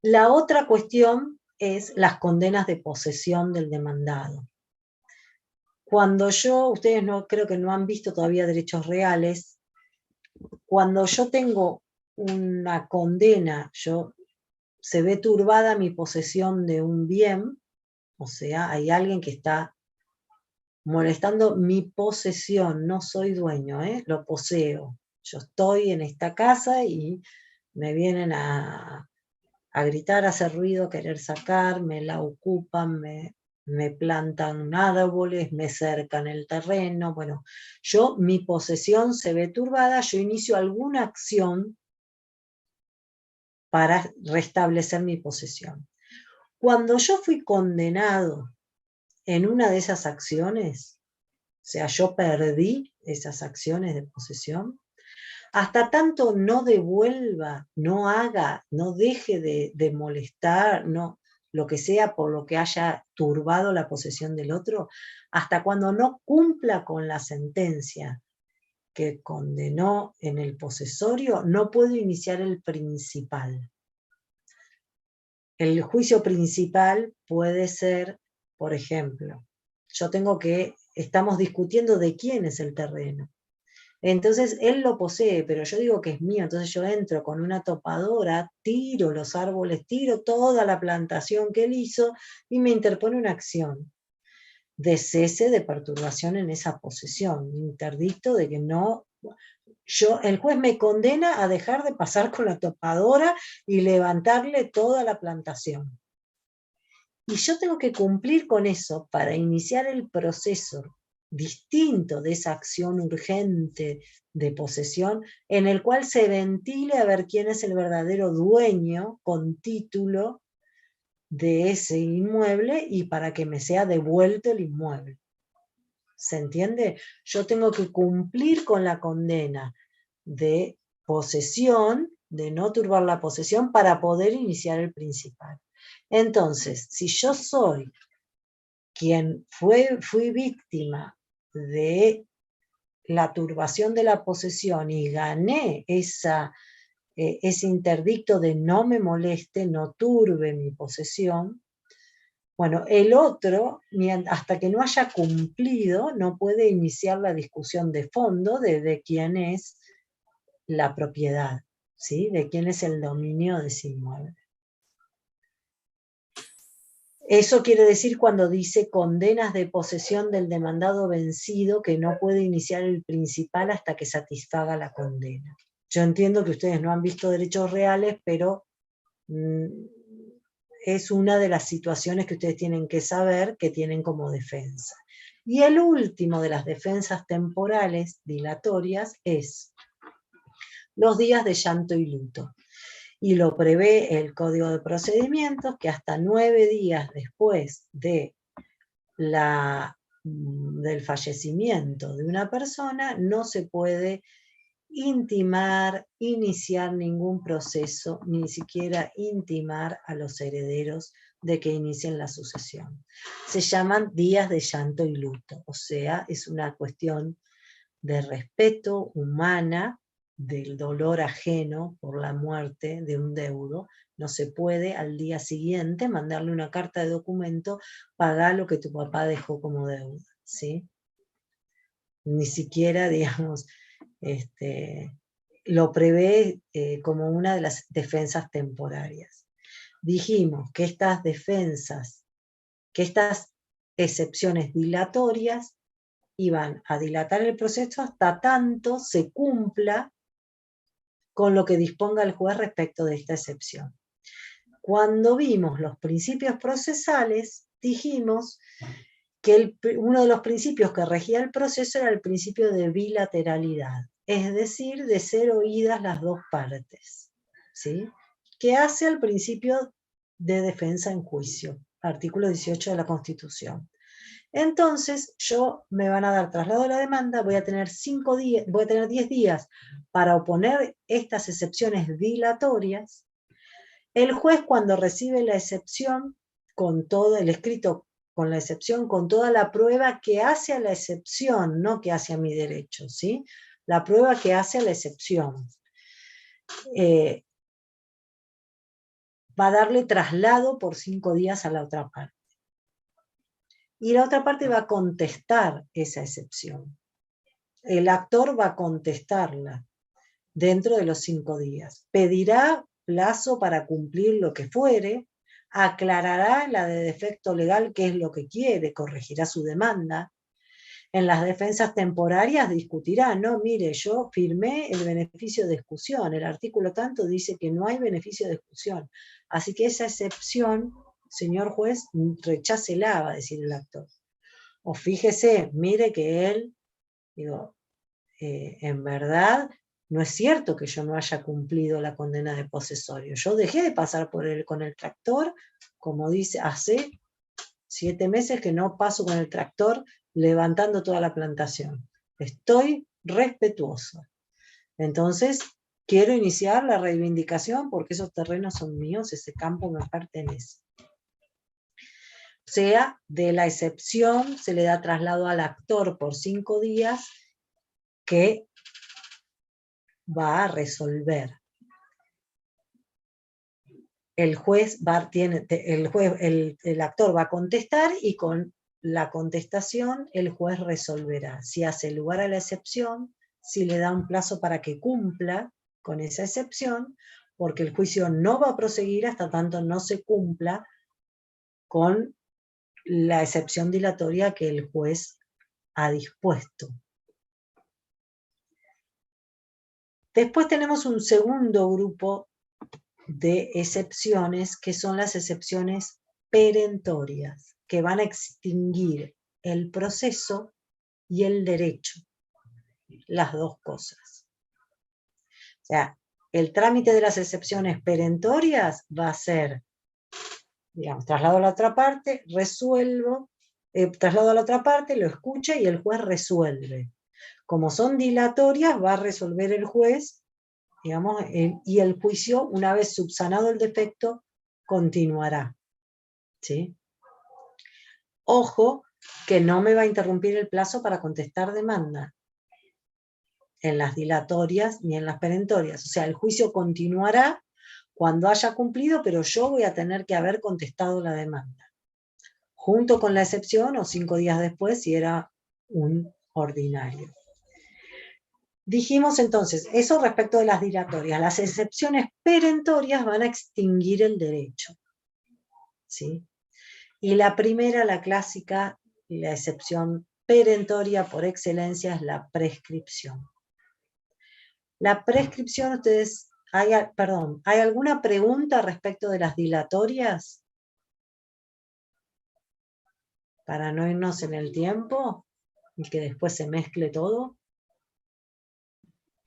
La otra cuestión es las condenas de posesión del demandado. Cuando ustedes creo que no han visto todavía Derechos Reales, cuando yo tengo una condena, se ve turbada mi posesión de un bien, o sea, hay alguien que está molestando mi posesión, no soy dueño, lo poseo. Yo estoy en esta casa y me vienen a gritar, a hacer ruido, a querer sacar, me la ocupan, me plantan árboles, me cercan el terreno. Bueno, mi posesión se ve turbada, yo inicio alguna acción para restablecer mi posesión. Cuando yo fui condenado en una de esas acciones, o sea, yo perdí esas acciones de posesión, Hasta tanto no devuelva, no haga, no deje de molestar, no, lo que sea por lo que haya turbado la posesión del otro, hasta cuando no cumpla con la sentencia que condenó en el posesorio, no puedo iniciar el principal. El juicio principal puede ser, por ejemplo, estamos discutiendo de quién es el terreno. Entonces él lo posee, pero yo digo que es mío, entonces yo entro con una topadora, tiro los árboles, tiro toda la plantación que él hizo y me interpone una acción de cese de perturbación en esa posesión, un interdicto de que no... el juez me condena a dejar de pasar con la topadora y levantarle toda la plantación. Y yo tengo que cumplir con eso para iniciar el proceso distinto de esa acción urgente de posesión, en el cual se ventile a ver quién es el verdadero dueño con título de ese inmueble y para que me sea devuelto el inmueble. ¿Se entiende? Yo tengo que cumplir con la condena de posesión, de no turbar la posesión, para poder iniciar el principal. Entonces, si yo soy quien fui víctima de la turbación de la posesión y gané ese interdicto de no me moleste, no turbe mi posesión, bueno, el otro, hasta que no haya cumplido, no puede iniciar la discusión de fondo de quién es la propiedad, ¿sí? De quién es el dominio de ese inmueble. Eso quiere decir cuando dice condenas de posesión del demandado vencido que no puede iniciar el principal hasta que satisfaga la condena. Yo entiendo que ustedes no han visto derechos reales, pero es una de las situaciones que ustedes tienen que saber que tienen como defensa. Y el último de las defensas temporales dilatorias es los días de llanto y luto. Y lo prevé el Código de Procedimientos, que hasta 9 días después del fallecimiento de una persona no se puede iniciar ningún proceso, ni siquiera intimar a los herederos de que inicien la sucesión. Se llaman días de llanto y luto, o sea, es una cuestión de respeto humana, del dolor ajeno por la muerte de un deudo. No se puede al día siguiente mandarle una carta de documento, pagar lo que tu papá dejó como deuda, ¿sí? Ni siquiera, digamos, lo prevé como una de las defensas temporarias. Dijimos que estas defensas, que estas excepciones dilatorias iban a dilatar el proceso hasta tanto se cumpla con lo que disponga el juez respecto de esta excepción. Cuando vimos los principios procesales, dijimos que uno de los principios que regía el proceso era el principio de bilateralidad, es decir, de ser oídas las dos partes, ¿sí? Que hace al principio de defensa en juicio, artículo 18 de la Constitución. Entonces, me van a dar traslado de la demanda, voy a tener 10 días para oponer estas excepciones dilatorias. El juez, cuando recibe la excepción, con todo el escrito con la excepción, con toda la prueba que hace a la excepción, no que hace a mi derecho, ¿sí? La prueba que hace a la excepción. Va a darle traslado por 5 días a la otra parte. Y la otra parte va a contestar esa excepción. El actor va a contestarla dentro de los 5 días. Pedirá plazo para cumplir lo que fuere, aclarará en la de defecto legal qué es lo que quiere, corregirá su demanda. En las defensas temporarias discutirá, no, mire, yo firmé el beneficio de exclusión, el artículo tanto dice que no hay beneficio de exclusión, así que esa excepción, señor juez, rechácela, va a decir el actor. O fíjese, mire que él, en verdad, no es cierto que yo no haya cumplido la condena de posesorio. Yo dejé de pasar por él con el tractor, como dice, hace 7 meses que no paso con el tractor levantando toda la plantación. Estoy respetuoso. Entonces, quiero iniciar la reivindicación porque esos terrenos son míos, ese campo me pertenece. O sea, de la excepción se le da traslado al actor por 5 días que va a resolver. El actor va a contestar y con la contestación el juez resolverá si hace lugar a la excepción, si le da un plazo para que cumpla con esa excepción, porque el juicio no va a proseguir hasta tanto no se cumpla con la excepción dilatoria que el juez ha dispuesto. Después tenemos un segundo grupo de excepciones, que son las excepciones perentorias, que van a extinguir el proceso y el derecho, las dos cosas. O sea, el trámite de las excepciones perentorias va a ser, digamos, traslado a la otra parte, traslado a la otra parte, lo escucha y el juez resuelve. Como son dilatorias, va a resolver el juez, digamos, y el juicio, una vez subsanado el defecto, continuará. ¿Sí? Ojo, que no me va a interrumpir el plazo para contestar demanda en las dilatorias ni en las perentorias. O sea, el juicio continuará cuando haya cumplido, pero yo voy a tener que haber contestado la demanda, junto con la excepción o 5 días después si era un ordinario. Dijimos entonces, eso respecto de las dilatorias. Las excepciones perentorias van a extinguir el derecho. ¿Sí? Y la primera, la clásica, la excepción perentoria por excelencia es la prescripción. La prescripción, ustedes, ¿hay alguna pregunta respecto de las dilatorias? Para no irnos en el tiempo y que después se mezcle todo.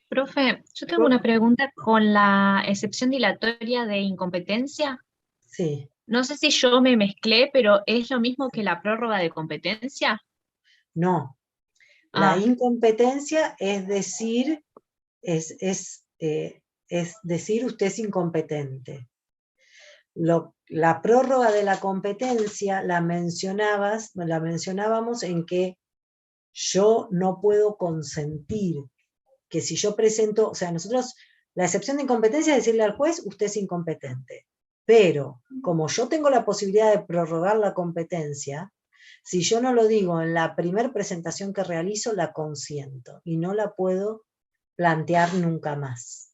Profe, yo tengo una pregunta con la excepción dilatoria de incompetencia. Sí. No sé si yo me mezclé, pero ¿es lo mismo que la prórroga de competencia? No. La incompetencia es decir, decir usted es incompetente. La prórroga de la competencia la mencionábamos en que yo no puedo consentir que si yo presento, o sea, nosotros, la excepción de incompetencia es decirle al juez, usted es incompetente. Pero, como yo tengo la posibilidad de prorrogar la competencia, si yo no lo digo en la primera presentación que realizo, la consiento y no la puedo plantear nunca más.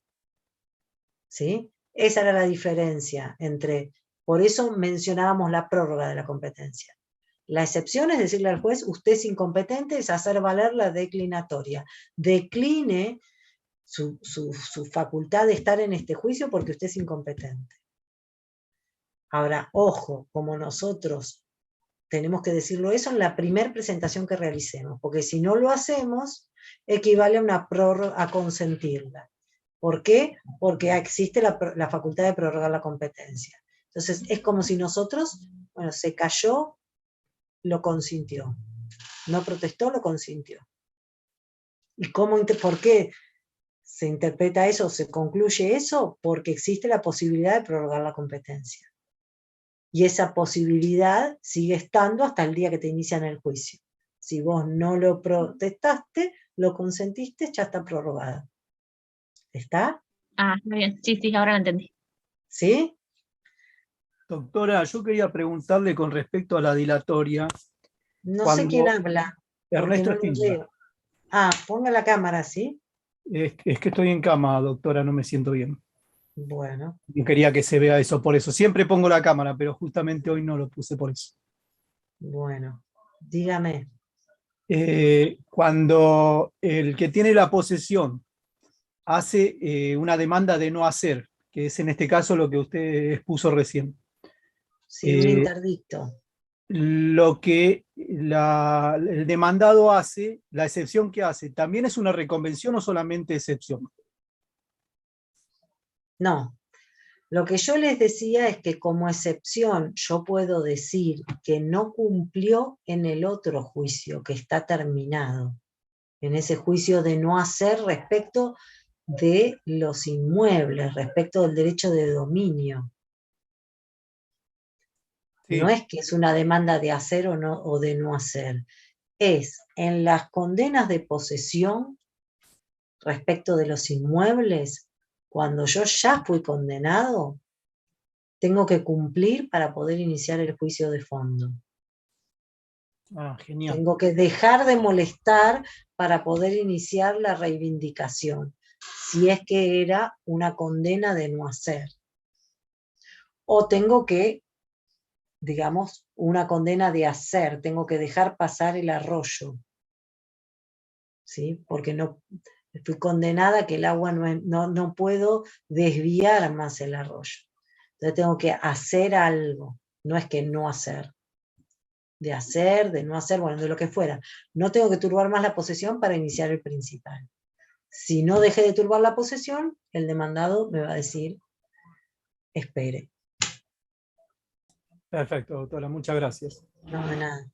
¿Sí? Esa era la diferencia entre, por eso mencionábamos la prórroga de la competencia. La excepción es decirle al juez, usted es incompetente, es hacer valer la declinatoria. Decline su facultad de estar en este juicio porque usted es incompetente. Ahora, ojo, como nosotros tenemos que decirlo eso en la primera presentación que realicemos, porque si no lo hacemos, equivale a una prórroga, a consentirla. ¿Por qué? Porque existe la facultad de prorrogar la competencia. Entonces, es como si nosotros, bueno, se cayó, lo consintió. No protestó, lo consintió. ¿Y por qué se interpreta eso, se concluye eso? Porque existe la posibilidad de prorrogar la competencia. Y esa posibilidad sigue estando hasta el día que te inician el juicio. Si vos no lo protestaste, lo consentiste, ya está prorrogada. ¿Está? Está bien. Sí, ahora lo entendí. ¿Sí? Doctora, yo quería preguntarle con respecto a la dilatoria. No sé quién habla. Ernesto Espíndola. Ponga la cámara, ¿sí? Es que estoy en cama, doctora, no me siento bien. Bueno. Y quería que se vea eso, por eso. Siempre pongo la cámara, pero justamente hoy no lo puse por eso. Bueno, dígame. Cuando el que tiene la posesión hace una demanda de no hacer, que es en este caso lo que usted expuso recién. Sí, un interdicto. Lo que el demandado hace, la excepción que hace, ¿también es una reconvención o solamente excepción? No. Lo que yo les decía es que como excepción yo puedo decir que no cumplió en el otro juicio que está terminado, en ese juicio de no hacer respecto de los inmuebles respecto del derecho de dominio. Sí. No es que es una demanda de hacer o, no, o de no hacer. Es en las condenas de posesión respecto de los inmuebles, cuando yo ya fui condenado, tengo que cumplir para poder iniciar el juicio de fondo. Ah, genial. Tengo que dejar de molestar para poder iniciar la reivindicación, si es que era una condena de no hacer. O tengo que, digamos, una condena de hacer, tengo que dejar pasar el arroyo, ¿sí? Porque no fui condenada que el agua no puedo desviar más el arroyo. Entonces tengo que hacer algo, no es que no hacer. De hacer, de no hacer, bueno, de lo que fuera. No tengo que turbar más la posesión para iniciar el principal. Si no dejé de turbar la posesión, el demandado me va a decir, espere. Perfecto, doctora, muchas gracias. No, de nada.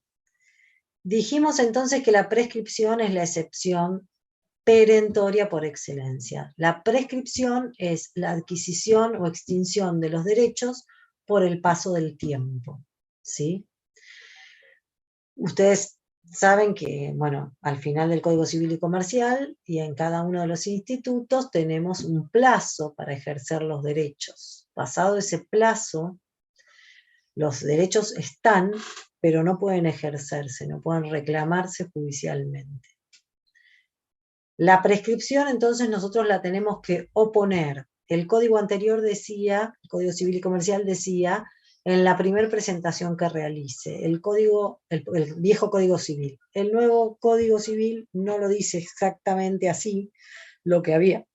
Dijimos entonces que la prescripción es la excepción perentoria por excelencia. La prescripción es la adquisición o extinción de los derechos por el paso del tiempo, ¿sí? Ustedes saben que, bueno, al final del Código Civil y Comercial y en cada uno de los institutos tenemos un plazo para ejercer los derechos. Pasado ese plazo, los derechos están, pero no pueden ejercerse, no pueden reclamarse judicialmente. La prescripción, entonces, nosotros la tenemos que oponer. El código anterior decía, el Código Civil y Comercial decía, en la primera presentación que realice, el viejo Código Civil. El nuevo Código Civil no lo dice exactamente así, lo que había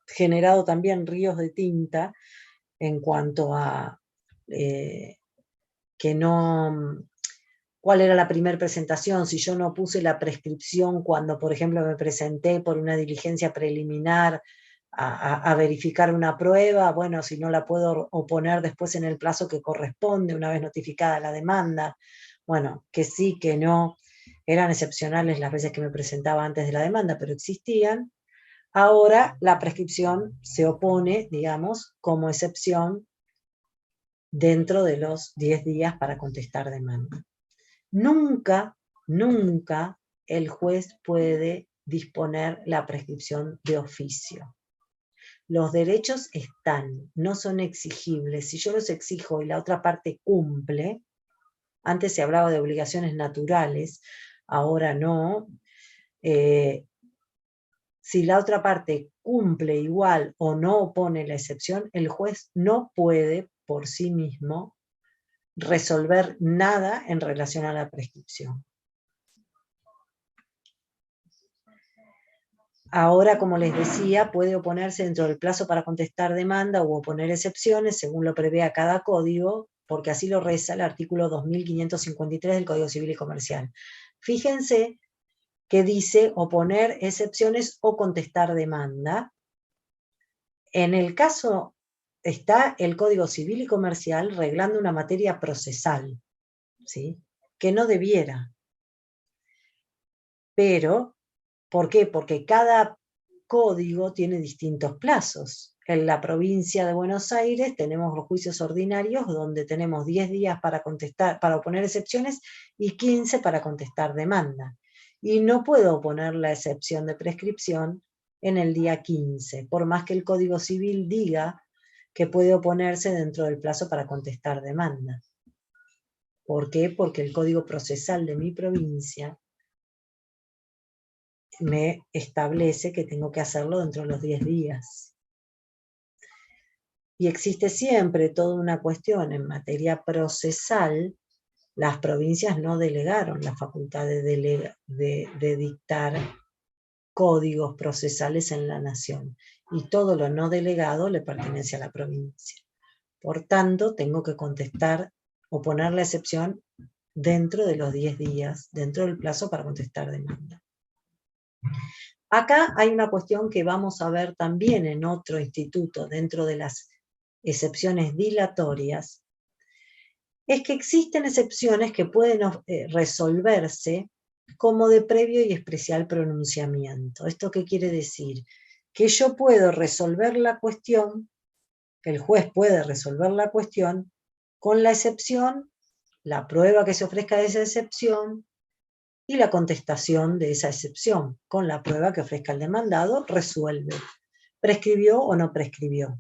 generado también ríos de tinta en cuanto a que no... ¿Cuál era la primera presentación? Si yo no puse la prescripción cuando, por ejemplo, me presenté por una diligencia preliminar a verificar una prueba, bueno, si no la puedo oponer después en el plazo que corresponde, una vez notificada la demanda. Bueno, que sí, que no, eran excepcionales las veces que me presentaba antes de la demanda, pero existían. Ahora la prescripción se opone, digamos, como excepción dentro de los 10 días para contestar demanda. Nunca, nunca el juez puede disponer la prescripción de oficio. Los derechos están, no son exigibles. Si yo los exijo y la otra parte cumple, antes se hablaba de obligaciones naturales, ahora no. Si la otra parte cumple igual o no opone la excepción, el juez no puede por sí mismo resolver nada en relación a la prescripción. Ahora, como les decía, puede oponerse dentro del plazo para contestar demanda u oponer excepciones, según lo prevea cada código, porque así lo reza el artículo 2553 del Código Civil y Comercial. Fíjense que dice oponer excepciones o contestar demanda. En el caso está el Código Civil y Comercial reglando una materia procesal, ¿sí? Que no debiera. Pero, ¿por qué? Porque cada código tiene distintos plazos. En la provincia de Buenos Aires tenemos los juicios ordinarios donde tenemos 10 días para contestar, para oponer excepciones y 15 para contestar demanda. Y no puedo oponer la excepción de prescripción en el día 15, por más que el Código Civil diga que puede oponerse dentro del plazo para contestar demanda. ¿Por qué? Porque el Código Procesal de mi provincia me establece que tengo que hacerlo dentro de los 10 días. Y existe siempre toda una cuestión en materia procesal. Las provincias no delegaron la facultad de dictar códigos procesales en la nación. Y todo lo no delegado le pertenece a la provincia. Por tanto, tengo que contestar o poner la excepción dentro de los 10 días, dentro del plazo para contestar demanda. Acá hay una cuestión que vamos a ver también en otro instituto, dentro de las excepciones dilatorias, es que existen excepciones que pueden resolverse como de previo y especial pronunciamiento. ¿Esto qué quiere decir? que yo puedo resolver la cuestión, el juez puede resolver la cuestión con la excepción, la prueba que se ofrezca de esa excepción y la contestación de esa excepción. Con la prueba que ofrezca el demandado, resuelve. ¿Prescribió o no prescribió?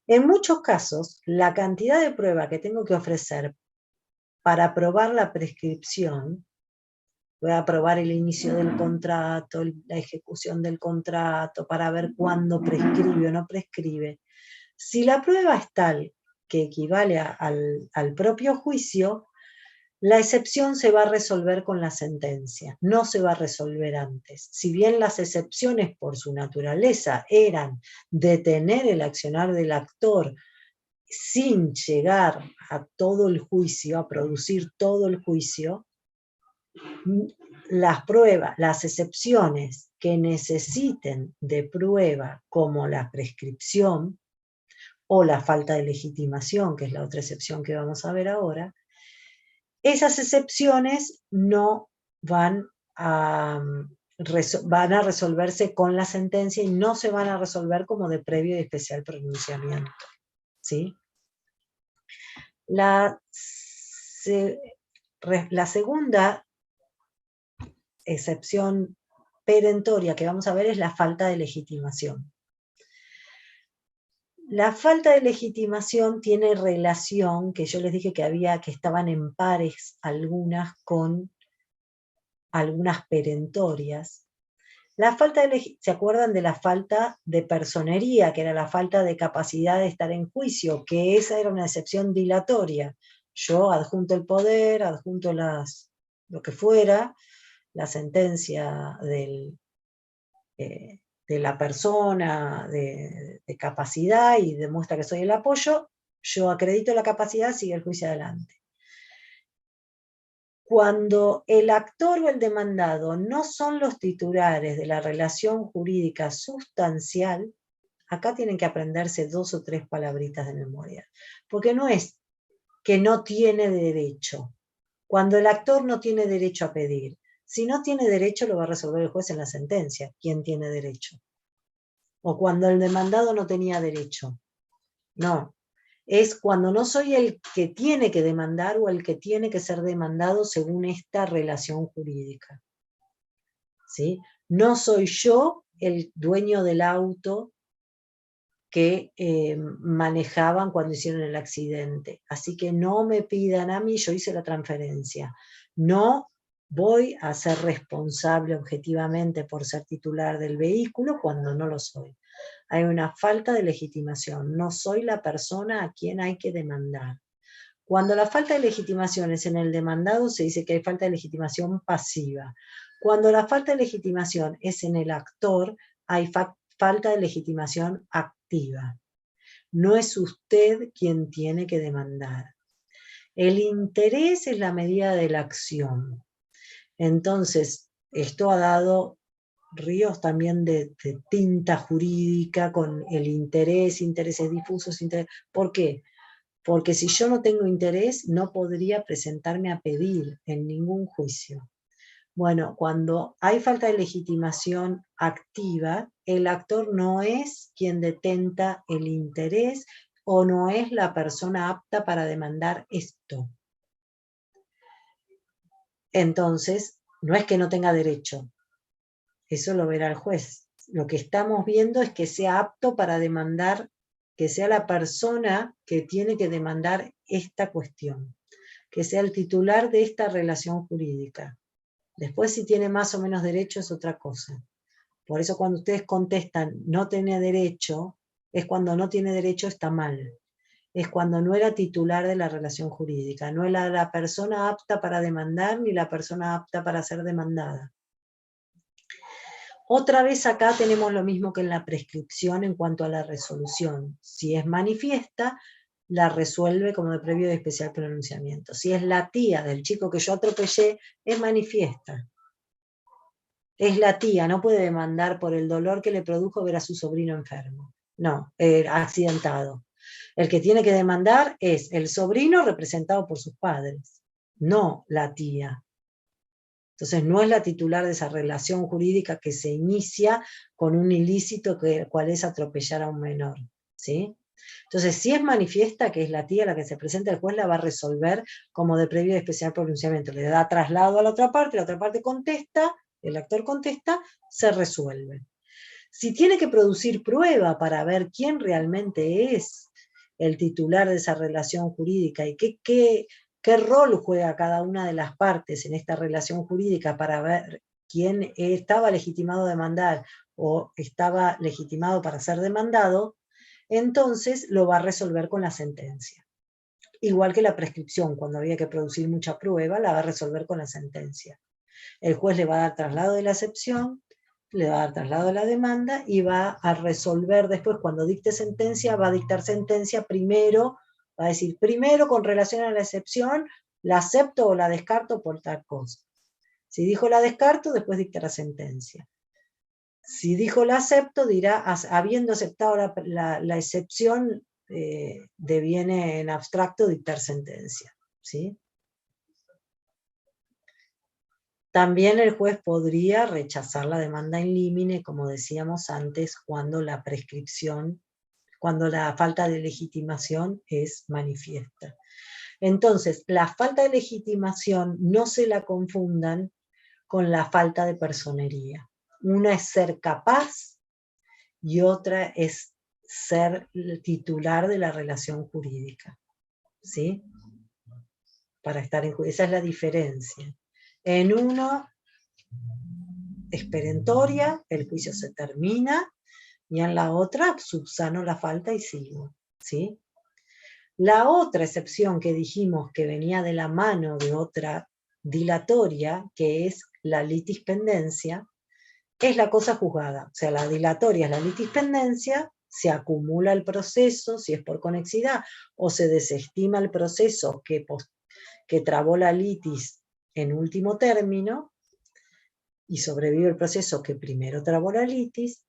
En muchos casos, la cantidad de prueba que tengo que ofrecer para probar la prescripción, voy a probar el inicio del contrato, la ejecución del contrato, para ver cuándo prescribe o no prescribe. Si la prueba es tal que equivale al propio juicio, la excepción se va a resolver con la sentencia, no se va a resolver antes. Si bien las excepciones por su naturaleza eran detener el accionar del actor sin llegar a todo el juicio, a producir todo el juicio, las pruebas, las excepciones que necesiten de prueba, como la prescripción o la falta de legitimación, que es la otra excepción que vamos a ver ahora, esas excepciones no van a resolverse con la sentencia y no se van a resolver como de previo y especial pronunciamiento. ¿Sí? La segunda excepción perentoria que vamos a ver es la falta de legitimación. La falta de legitimación tiene relación, que yo les dije que estaban en pares algunas con algunas perentorias. La falta de ¿se acuerdan de la falta de personería, que era la falta de capacidad de estar en juicio? Que esa era una excepción dilatoria. Yo adjunto el poder, adjunto lo que fuera, la sentencia de la persona de capacidad y demuestra que soy el apoyo, yo acredito la capacidad, sigue el juicio adelante. Cuando el actor o el demandado no son los titulares de la relación jurídica sustancial, acá tienen que aprenderse 2 o 3 palabritas de memoria, porque no es que no tiene derecho. Cuando el actor no tiene derecho a pedir, si no tiene derecho lo va a resolver el juez en la sentencia, quién tiene derecho. O cuando el demandado no tenía derecho. No, es cuando no soy el que tiene que demandar o el que tiene que ser demandado según esta relación jurídica. ¿Sí? No soy yo el dueño del auto que manejaban cuando hicieron el accidente. Así que no me pidan a mí, yo hice la transferencia. No voy a ser responsable objetivamente por ser titular del vehículo cuando no lo soy. Hay una falta de legitimación, no soy la persona a quien hay que demandar. Cuando la falta de legitimación es en el demandado, se dice que hay falta de legitimación pasiva. Cuando la falta de legitimación es en el actor, hay falta de legitimación activa. No es usted quien tiene que demandar. El interés es la medida de la acción. Entonces, esto ha dado ríos también de tinta jurídica con el interés, intereses difusos. ¿Por qué? Porque si yo no tengo interés, no podría presentarme a pedir en ningún juicio. Bueno, cuando hay falta de legitimación activa, el actor no es quien detenta el interés o no es la persona apta para demandar esto. Entonces, no es que no tenga derecho. Eso lo verá el juez. Lo que estamos viendo es que sea apto para demandar, que sea la persona que tiene que demandar esta cuestión, que sea el titular de esta relación jurídica. Después, si tiene más o menos derecho, es otra cosa. Por eso cuando ustedes contestan no tiene derecho, es cuando no tiene derecho está mal. Es cuando no era titular de la relación jurídica, no era la persona apta para demandar ni la persona apta para ser demandada. Otra vez acá tenemos lo mismo que en la prescripción en cuanto a la resolución. Si es manifiesta, la resuelve como de previo de especial pronunciamiento. Si es la tía del chico que yo atropellé, es manifiesta. Es la tía, no puede demandar por el dolor que le produjo ver a su sobrino enfermo. No, accidentado. El que tiene que demandar es el sobrino representado por sus padres, no la tía. Entonces no es la titular de esa relación jurídica que se inicia con un ilícito cual es atropellar a un menor, ¿sí? Entonces, si es manifiesta, que es la tía la que se presenta, el juez la va a resolver como de previo y especial pronunciamiento. Le da traslado a la otra parte contesta, el actor contesta, se resuelve. Si tiene que producir prueba para ver quién realmente es el titular de esa relación jurídica y qué rol juega cada una de las partes en esta relación jurídica para ver quién estaba legitimado a demandar o estaba legitimado para ser demandado, entonces lo va a resolver con la sentencia. Igual que la prescripción, cuando había que producir mucha prueba, la va a resolver con la sentencia. El juez le va a dar traslado de la excepción, le va a dar traslado de la demanda y va a resolver después, cuando dicte sentencia, va a dictar sentencia primero, va a decir, primero con relación a la excepción, la acepto o la descarto por tal cosa. Si dijo la descarto, después dictará sentencia. Si dijo la acepto, dirá, habiendo aceptado la excepción, deviene en abstracto dictar sentencia, ¿sí? También el juez podría rechazar la demanda in limine, como decíamos antes, cuando la prescripción, cuando la falta de legitimación es manifiesta. Entonces, la falta de legitimación no se la confundan con la falta de personería. Una es ser capaz y otra es ser el titular de la relación jurídica, ¿sí? Para estar en juicio, esa es la diferencia. En uno es perentoria, el juicio se termina, y en la otra subsano la falta y sigo, ¿sí? La otra excepción que dijimos que venía de la mano de otra dilatoria, que es la litispendencia, es la cosa juzgada. O sea, la dilatoria es la litispendencia, se acumula el proceso, si es por conexidad, o se desestima el proceso que trabó la litis en último término, y sobrevive el proceso que primero trabó la litis.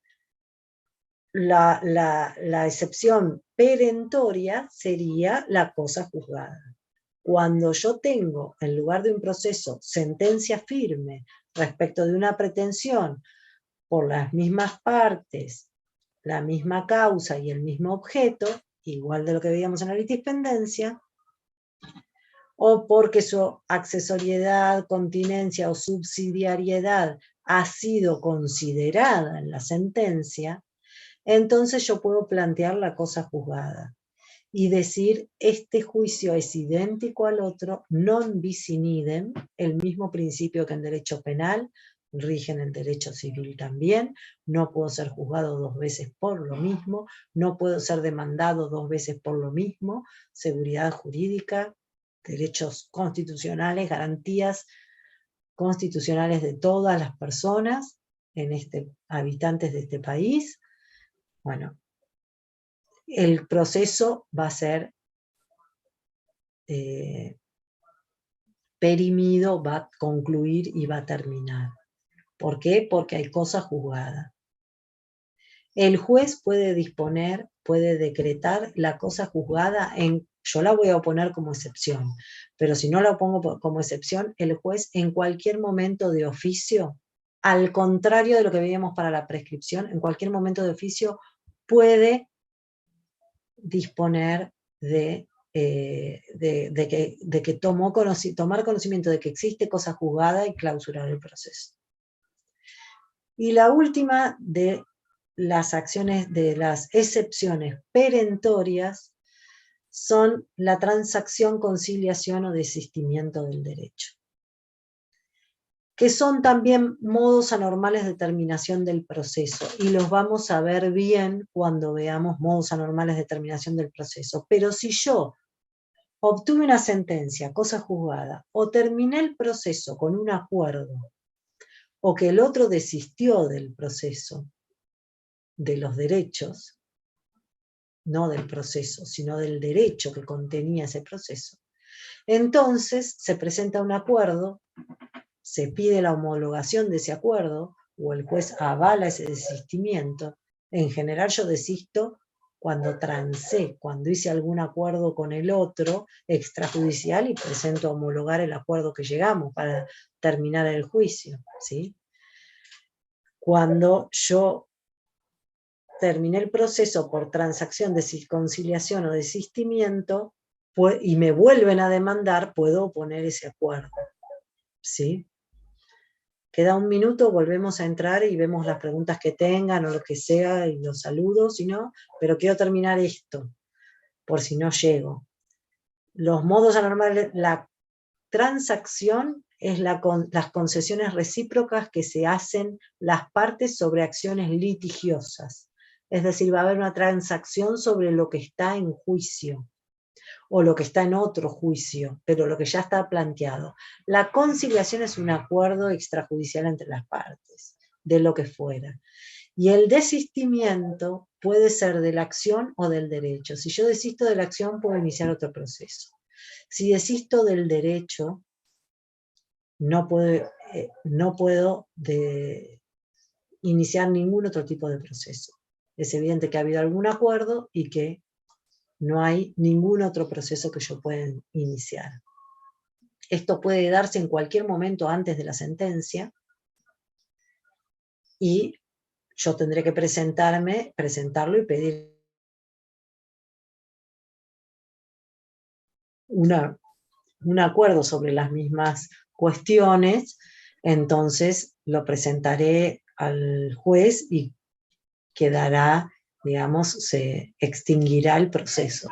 La excepción perentoria sería la cosa juzgada. Cuando yo tengo, en lugar de un proceso, sentencia firme respecto de una pretensión por las mismas partes, la misma causa y el mismo objeto, igual de lo que veíamos en la litispendencia, o porque su accesoriedad, continencia o subsidiariedad ha sido considerada en la sentencia, entonces yo puedo plantear la cosa juzgada y decir, este juicio es idéntico al otro, non bis in idem, el mismo principio que en derecho penal, rige en el derecho civil también, no puedo ser juzgado 2 veces por lo mismo, no puedo ser demandado 2 veces por lo mismo, seguridad jurídica, derechos constitucionales, garantías constitucionales de todas las personas, habitantes de este país. Bueno, el proceso va a ser perimido, va a concluir y va a terminar. ¿Por qué? Porque hay cosa juzgada. El juez puede disponer, puede decretar la cosa juzgada yo la voy a oponer como excepción, pero si no la pongo como excepción, el juez en cualquier momento de oficio, al contrario de lo que veíamos para la prescripción, en cualquier momento de oficio puede disponer de que tomar conocimiento de que existe cosa juzgada y clausurar el proceso. Y la última de las acciones, de las excepciones perentorias, son la transacción, conciliación o desistimiento del derecho, que son también modos anormales de terminación del proceso, y los vamos a ver bien cuando veamos modos anormales de terminación del proceso. Pero si yo obtuve una sentencia, cosa juzgada, o terminé el proceso con un acuerdo, o que el otro desistió del proceso, de los derechos, no del proceso, sino del derecho que contenía ese proceso, entonces se presenta un acuerdo, se pide la homologación de ese acuerdo, o el juez avala ese desistimiento. En general yo desisto cuando transé, cuando hice algún acuerdo con el otro extrajudicial y presento a homologar el acuerdo que llegamos para terminar el juicio, ¿sí? Cuando yo terminé el proceso por transacción de conciliación o desistimiento y me vuelven a demandar, puedo oponer ese acuerdo, ¿sí? Queda un minuto, volvemos a entrar y vemos las preguntas que tengan o lo que sea y los saludos, si no, pero quiero terminar esto, por si no llego. Los modos anormales, la transacción es las concesiones recíprocas que se hacen las partes sobre acciones litigiosas. Es decir, va a haber una transacción sobre lo que está en juicio, o lo que está en otro juicio, pero lo que ya está planteado. La conciliación es un acuerdo extrajudicial entre las partes, de lo que fuera. Y el desistimiento puede ser de la acción o del derecho. Si yo desisto de la acción, puedo iniciar otro proceso. Si desisto del derecho, no puedo iniciar ningún otro tipo de proceso. Es evidente que ha habido algún acuerdo y que no hay ningún otro proceso que yo pueda iniciar. Esto puede darse en cualquier momento antes de la sentencia y yo tendré que presentarlo y pedir un acuerdo sobre las mismas cuestiones, entonces lo presentaré al juez y quedará, digamos, se extinguirá el proceso,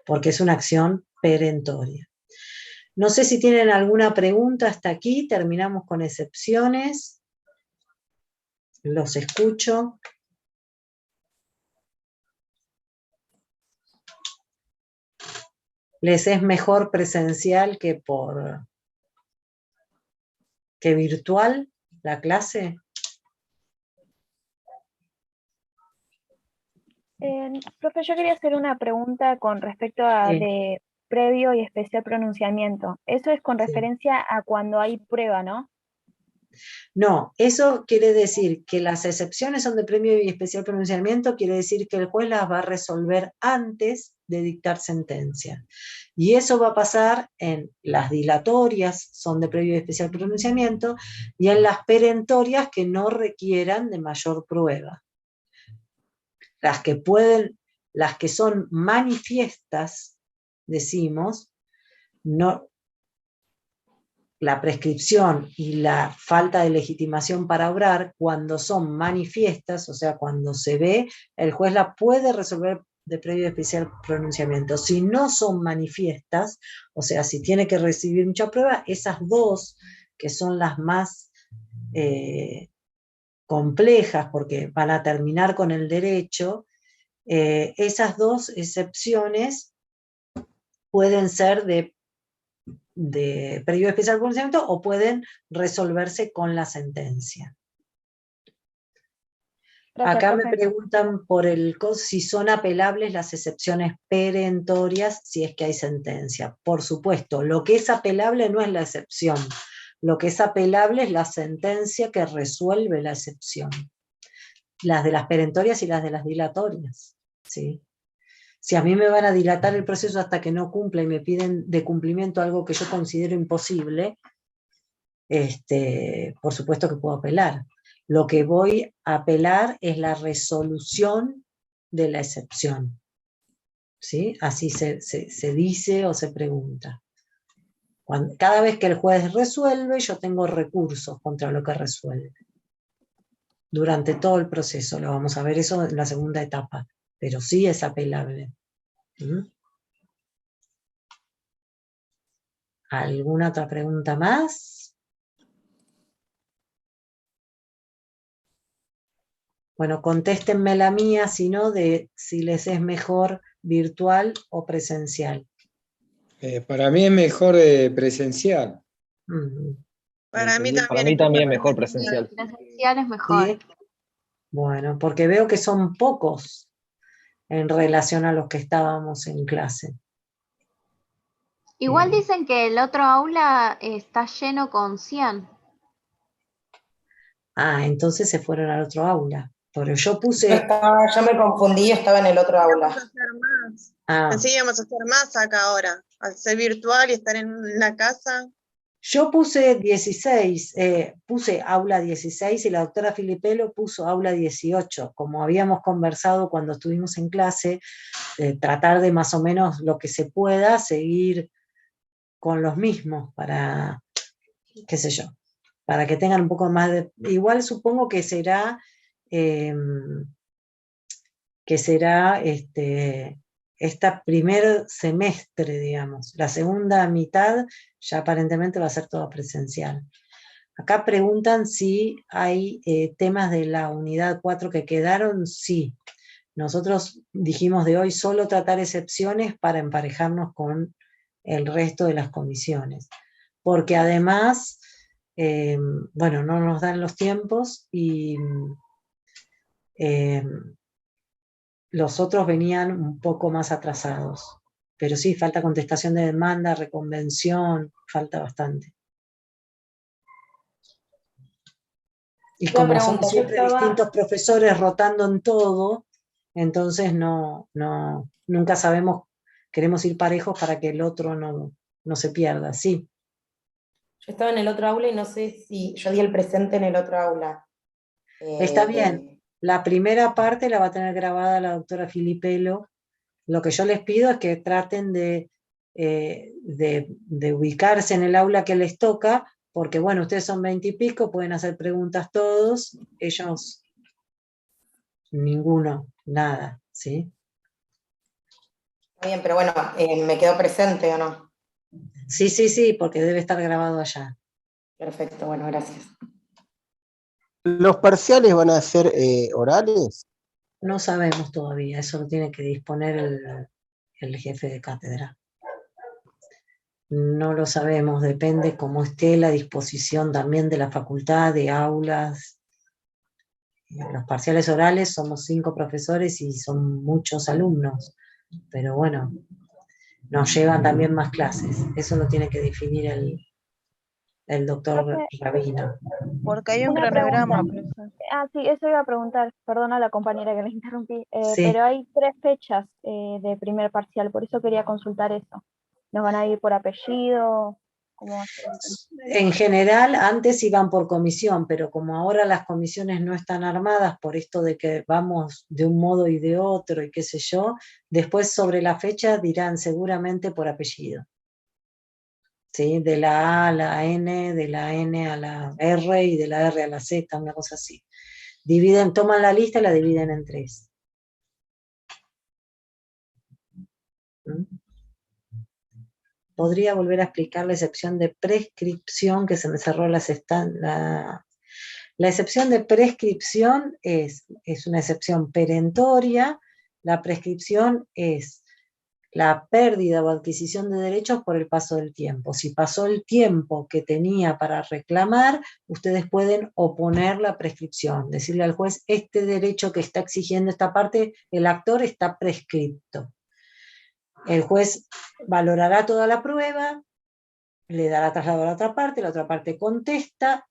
porque es una acción perentoria. No sé si tienen alguna pregunta hasta aquí, terminamos con excepciones. Los escucho. ¿Les es mejor presencial que virtual la clase? Profe, yo quería hacer una pregunta con respecto a Sí. de previo y especial pronunciamiento. Eso es con referencia a cuando hay prueba, ¿no? No, eso quiere decir que las excepciones son de previo y especial pronunciamiento, quiere decir que el juez las va a resolver antes de dictar sentencia. Y eso va a pasar en las dilatorias, son de previo y especial pronunciamiento, y en las perentorias que no requieran de mayor prueba. Las que son manifiestas, decimos, no, la prescripción y la falta de legitimación para obrar, cuando son manifiestas, o sea, cuando se ve, el juez la puede resolver de previo y especial pronunciamiento. Si no son manifiestas, o sea, si tiene que recibir mucha prueba, esas dos, que son las más complejas, porque van a terminar con el derecho, esas dos excepciones pueden ser de previo especial pronunciamiento o pueden resolverse con la sentencia. Gracias, Acá profe. me preguntan si son apelables las excepciones perentorias si es que hay sentencia. Por supuesto, lo que es apelable no es la excepción. Lo que es apelable es la sentencia que resuelve la excepción. Las de las perentorias y las de las dilatorias, ¿sí? Si a mí me van a dilatar el proceso hasta que no cumpla y me piden de cumplimiento algo que yo considero imposible, por supuesto que puedo apelar. Lo que voy a apelar es la resolución de la excepción, ¿sí? Así se dice o se pregunta. Cada vez que el juez resuelve, yo tengo recursos contra lo que resuelve. Durante todo el proceso, lo vamos a ver eso en la segunda etapa, pero sí es apelable. ¿Alguna otra pregunta más? Bueno, contéstenme la mía, si no, de si les es mejor virtual o presencial. Para mí es mejor presencial. Para mí Para mí también es mejor presencial. Presencial es mejor. ¿Sí? Bueno, porque veo que son pocos en relación a los que estábamos en clase. Igual dicen que el otro aula está lleno con 100. Ah, entonces se fueron al otro aula. Pero yo puse... Yo me confundí, estaba en el otro aula. Vamos a hacer más. Ah, Pensé que íbamos a hacer más acá ahora. Al ser virtual y estar en la casa. yo puse 16, puse aula 16 y la doctora Filipello puso aula 18, como habíamos conversado cuando estuvimos en clase, tratar de más o menos lo que se pueda seguir con los mismos para, qué sé yo, para que tengan un poco más de... Igual supongo que será esta primer semestre, digamos. La segunda mitad ya aparentemente va a ser todo presencial. Acá preguntan si hay temas de la unidad 4 que quedaron. Sí. Nosotros dijimos de hoy solo tratar excepciones para emparejarnos con el resto de las comisiones. Porque además, bueno, no nos dan los tiempos y los otros venían un poco más atrasados. Pero sí, falta contestación de demanda, reconvención, falta bastante. Y como son siempre distintos profesores rotando en todo, entonces nunca sabemos, queremos ir parejos para que el otro no se pierda, sí. Yo estaba en el otro aula y no sé si yo di el presente en el otro aula. Está bien. La primera parte la va a tener grabada la doctora Filipello. Lo que yo les pido es que traten de ubicarse en el aula que les toca, porque bueno, ustedes son 20 y pico, pueden hacer preguntas todos, ellos ninguno, nada, ¿sí? Está bien, pero bueno, ¿me quedó presente o no? Sí, porque debe estar grabado allá. Perfecto, bueno, gracias. ¿Los parciales van a ser orales? No sabemos todavía, eso lo tiene que disponer el jefe de cátedra. No lo sabemos, depende cómo esté la disposición también de la facultad, de aulas. Los parciales orales somos 5 profesores y son muchos alumnos, pero bueno, nos llevan también más clases. Eso lo tiene que definir el doctor Rabino. Porque hay un Una cronograma. Sí, eso iba a preguntar, perdona a la compañera que le interrumpí, Sí. pero hay 3 fechas de primer parcial, por eso quería consultar eso. ¿Nos van a ir por apellido? ¿Cómo va a ser? En general, antes iban por comisión, pero como ahora las comisiones no están armadas por esto de que vamos de un modo y de otro y qué sé yo, después sobre la fecha dirán seguramente por apellido. ¿Sí? De la A a la N, de la N a la R y de la R a la Z, una cosa así. Toman la lista y la dividen en 3. ¿Mm? Podría volver a explicar la excepción de prescripción que se me cerró la excepción de prescripción es una excepción perentoria. La prescripción es la pérdida o adquisición de derechos por el paso del tiempo. Si pasó el tiempo que tenía para reclamar, ustedes pueden oponer la prescripción, decirle al juez, este derecho que está exigiendo esta parte, el actor está prescripto. El juez valorará toda la prueba, le dará traslado a la otra parte contesta,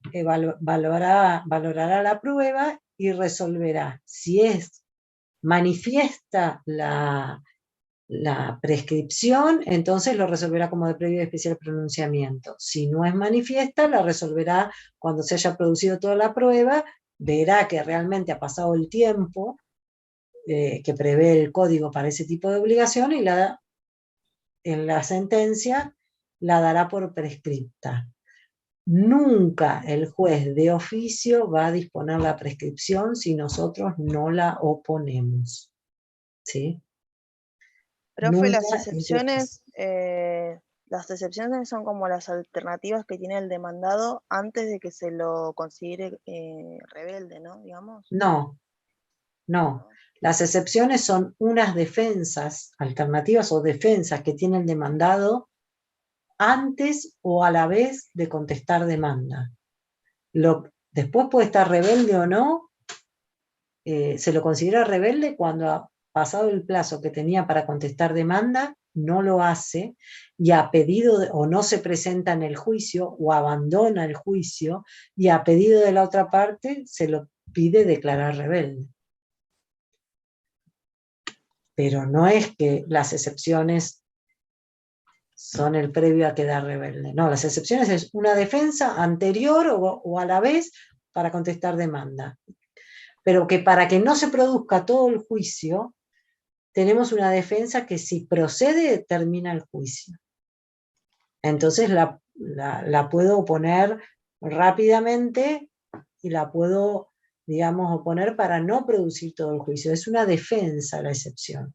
valorará la prueba y resolverá. Si es manifiesta la prescripción, entonces lo resolverá como de previo y especial pronunciamiento. Si no es manifiesta, la resolverá cuando se haya producido toda la prueba, verá que realmente ha pasado el tiempo que prevé el código para ese tipo de obligación y en la sentencia la dará por prescripta. Nunca el juez de oficio va a disponer la prescripción si nosotros no la oponemos. ¿Sí? Profe, las excepciones son como las alternativas que tiene el demandado antes de que se lo considere rebelde, ¿no? Digamos. No. Las excepciones son unas defensas, alternativas o defensas que tiene el demandado antes o a la vez de contestar demanda. Después puede estar rebelde o no, se lo considera rebelde cuando ha pasado el plazo que tenía para contestar demanda, no lo hace, y a pedido o no se presenta en el juicio, o abandona el juicio, y a pedido de la otra parte se lo pide declarar rebelde. pero no es que las excepciones son el previo a quedar rebelde. No, las excepciones es una defensa anterior o a la vez para contestar demanda. Pero que para que no se produzca todo el juicio, tenemos una defensa que si procede, termina el juicio. Entonces la puedo oponer rápidamente y la puedo, digamos, oponer para no producir todo el juicio. Es una defensa la excepción.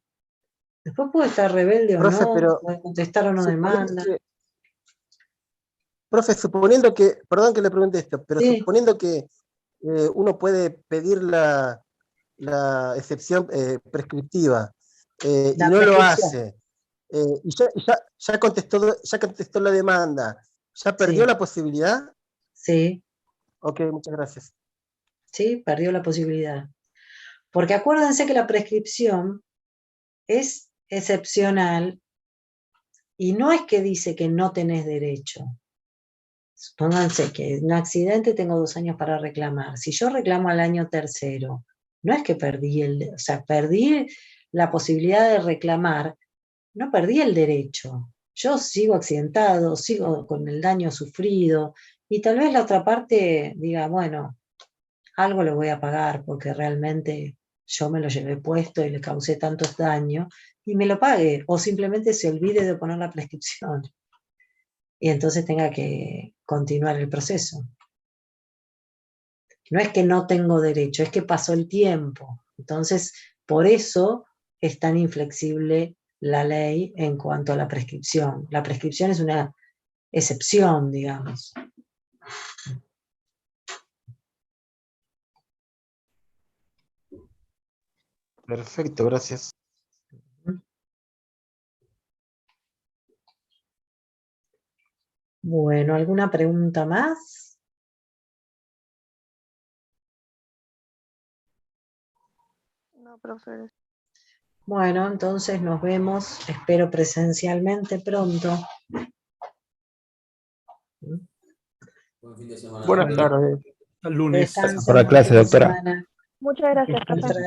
Después puede estar rebelde o Profe, no, pero puede contestar o no suponiendo demanda. profe, suponiendo que, perdón que le pregunte esto, pero Sí. suponiendo que uno puede pedir la excepción prescriptiva y La no lo prescripción. hace, y ya contestó la demanda, ¿ya perdió Sí. la posibilidad? Sí, Ok, muchas gracias. sí, perdió la posibilidad. Porque acuérdense que la prescripción es excepcional y no es que dice que no tenés derecho. Supónganse que en un accidente tengo 2 años para reclamar. Si yo reclamo al año tercero, no es que perdí perdí la posibilidad de reclamar, no perdí el derecho. Yo sigo accidentado, sigo con el daño sufrido, y tal vez la otra parte diga, bueno, algo le voy a pagar porque realmente yo me lo llevé puesto y le causé tantos daños, y me lo pague, o simplemente se olvide de poner la prescripción, y entonces tenga que continuar el proceso. No es que no tengo derecho, es que pasó el tiempo. Entonces, por eso es tan inflexible la ley en cuanto a la prescripción. La prescripción es una excepción, digamos. Perfecto, gracias. Bueno, ¿alguna pregunta más? No, profe. Bueno, entonces nos vemos, espero presencialmente pronto. Buenas tardes. Al lunes. Descansen, Por la buen clase, fin de doctora. semana. Muchas gracias, profe.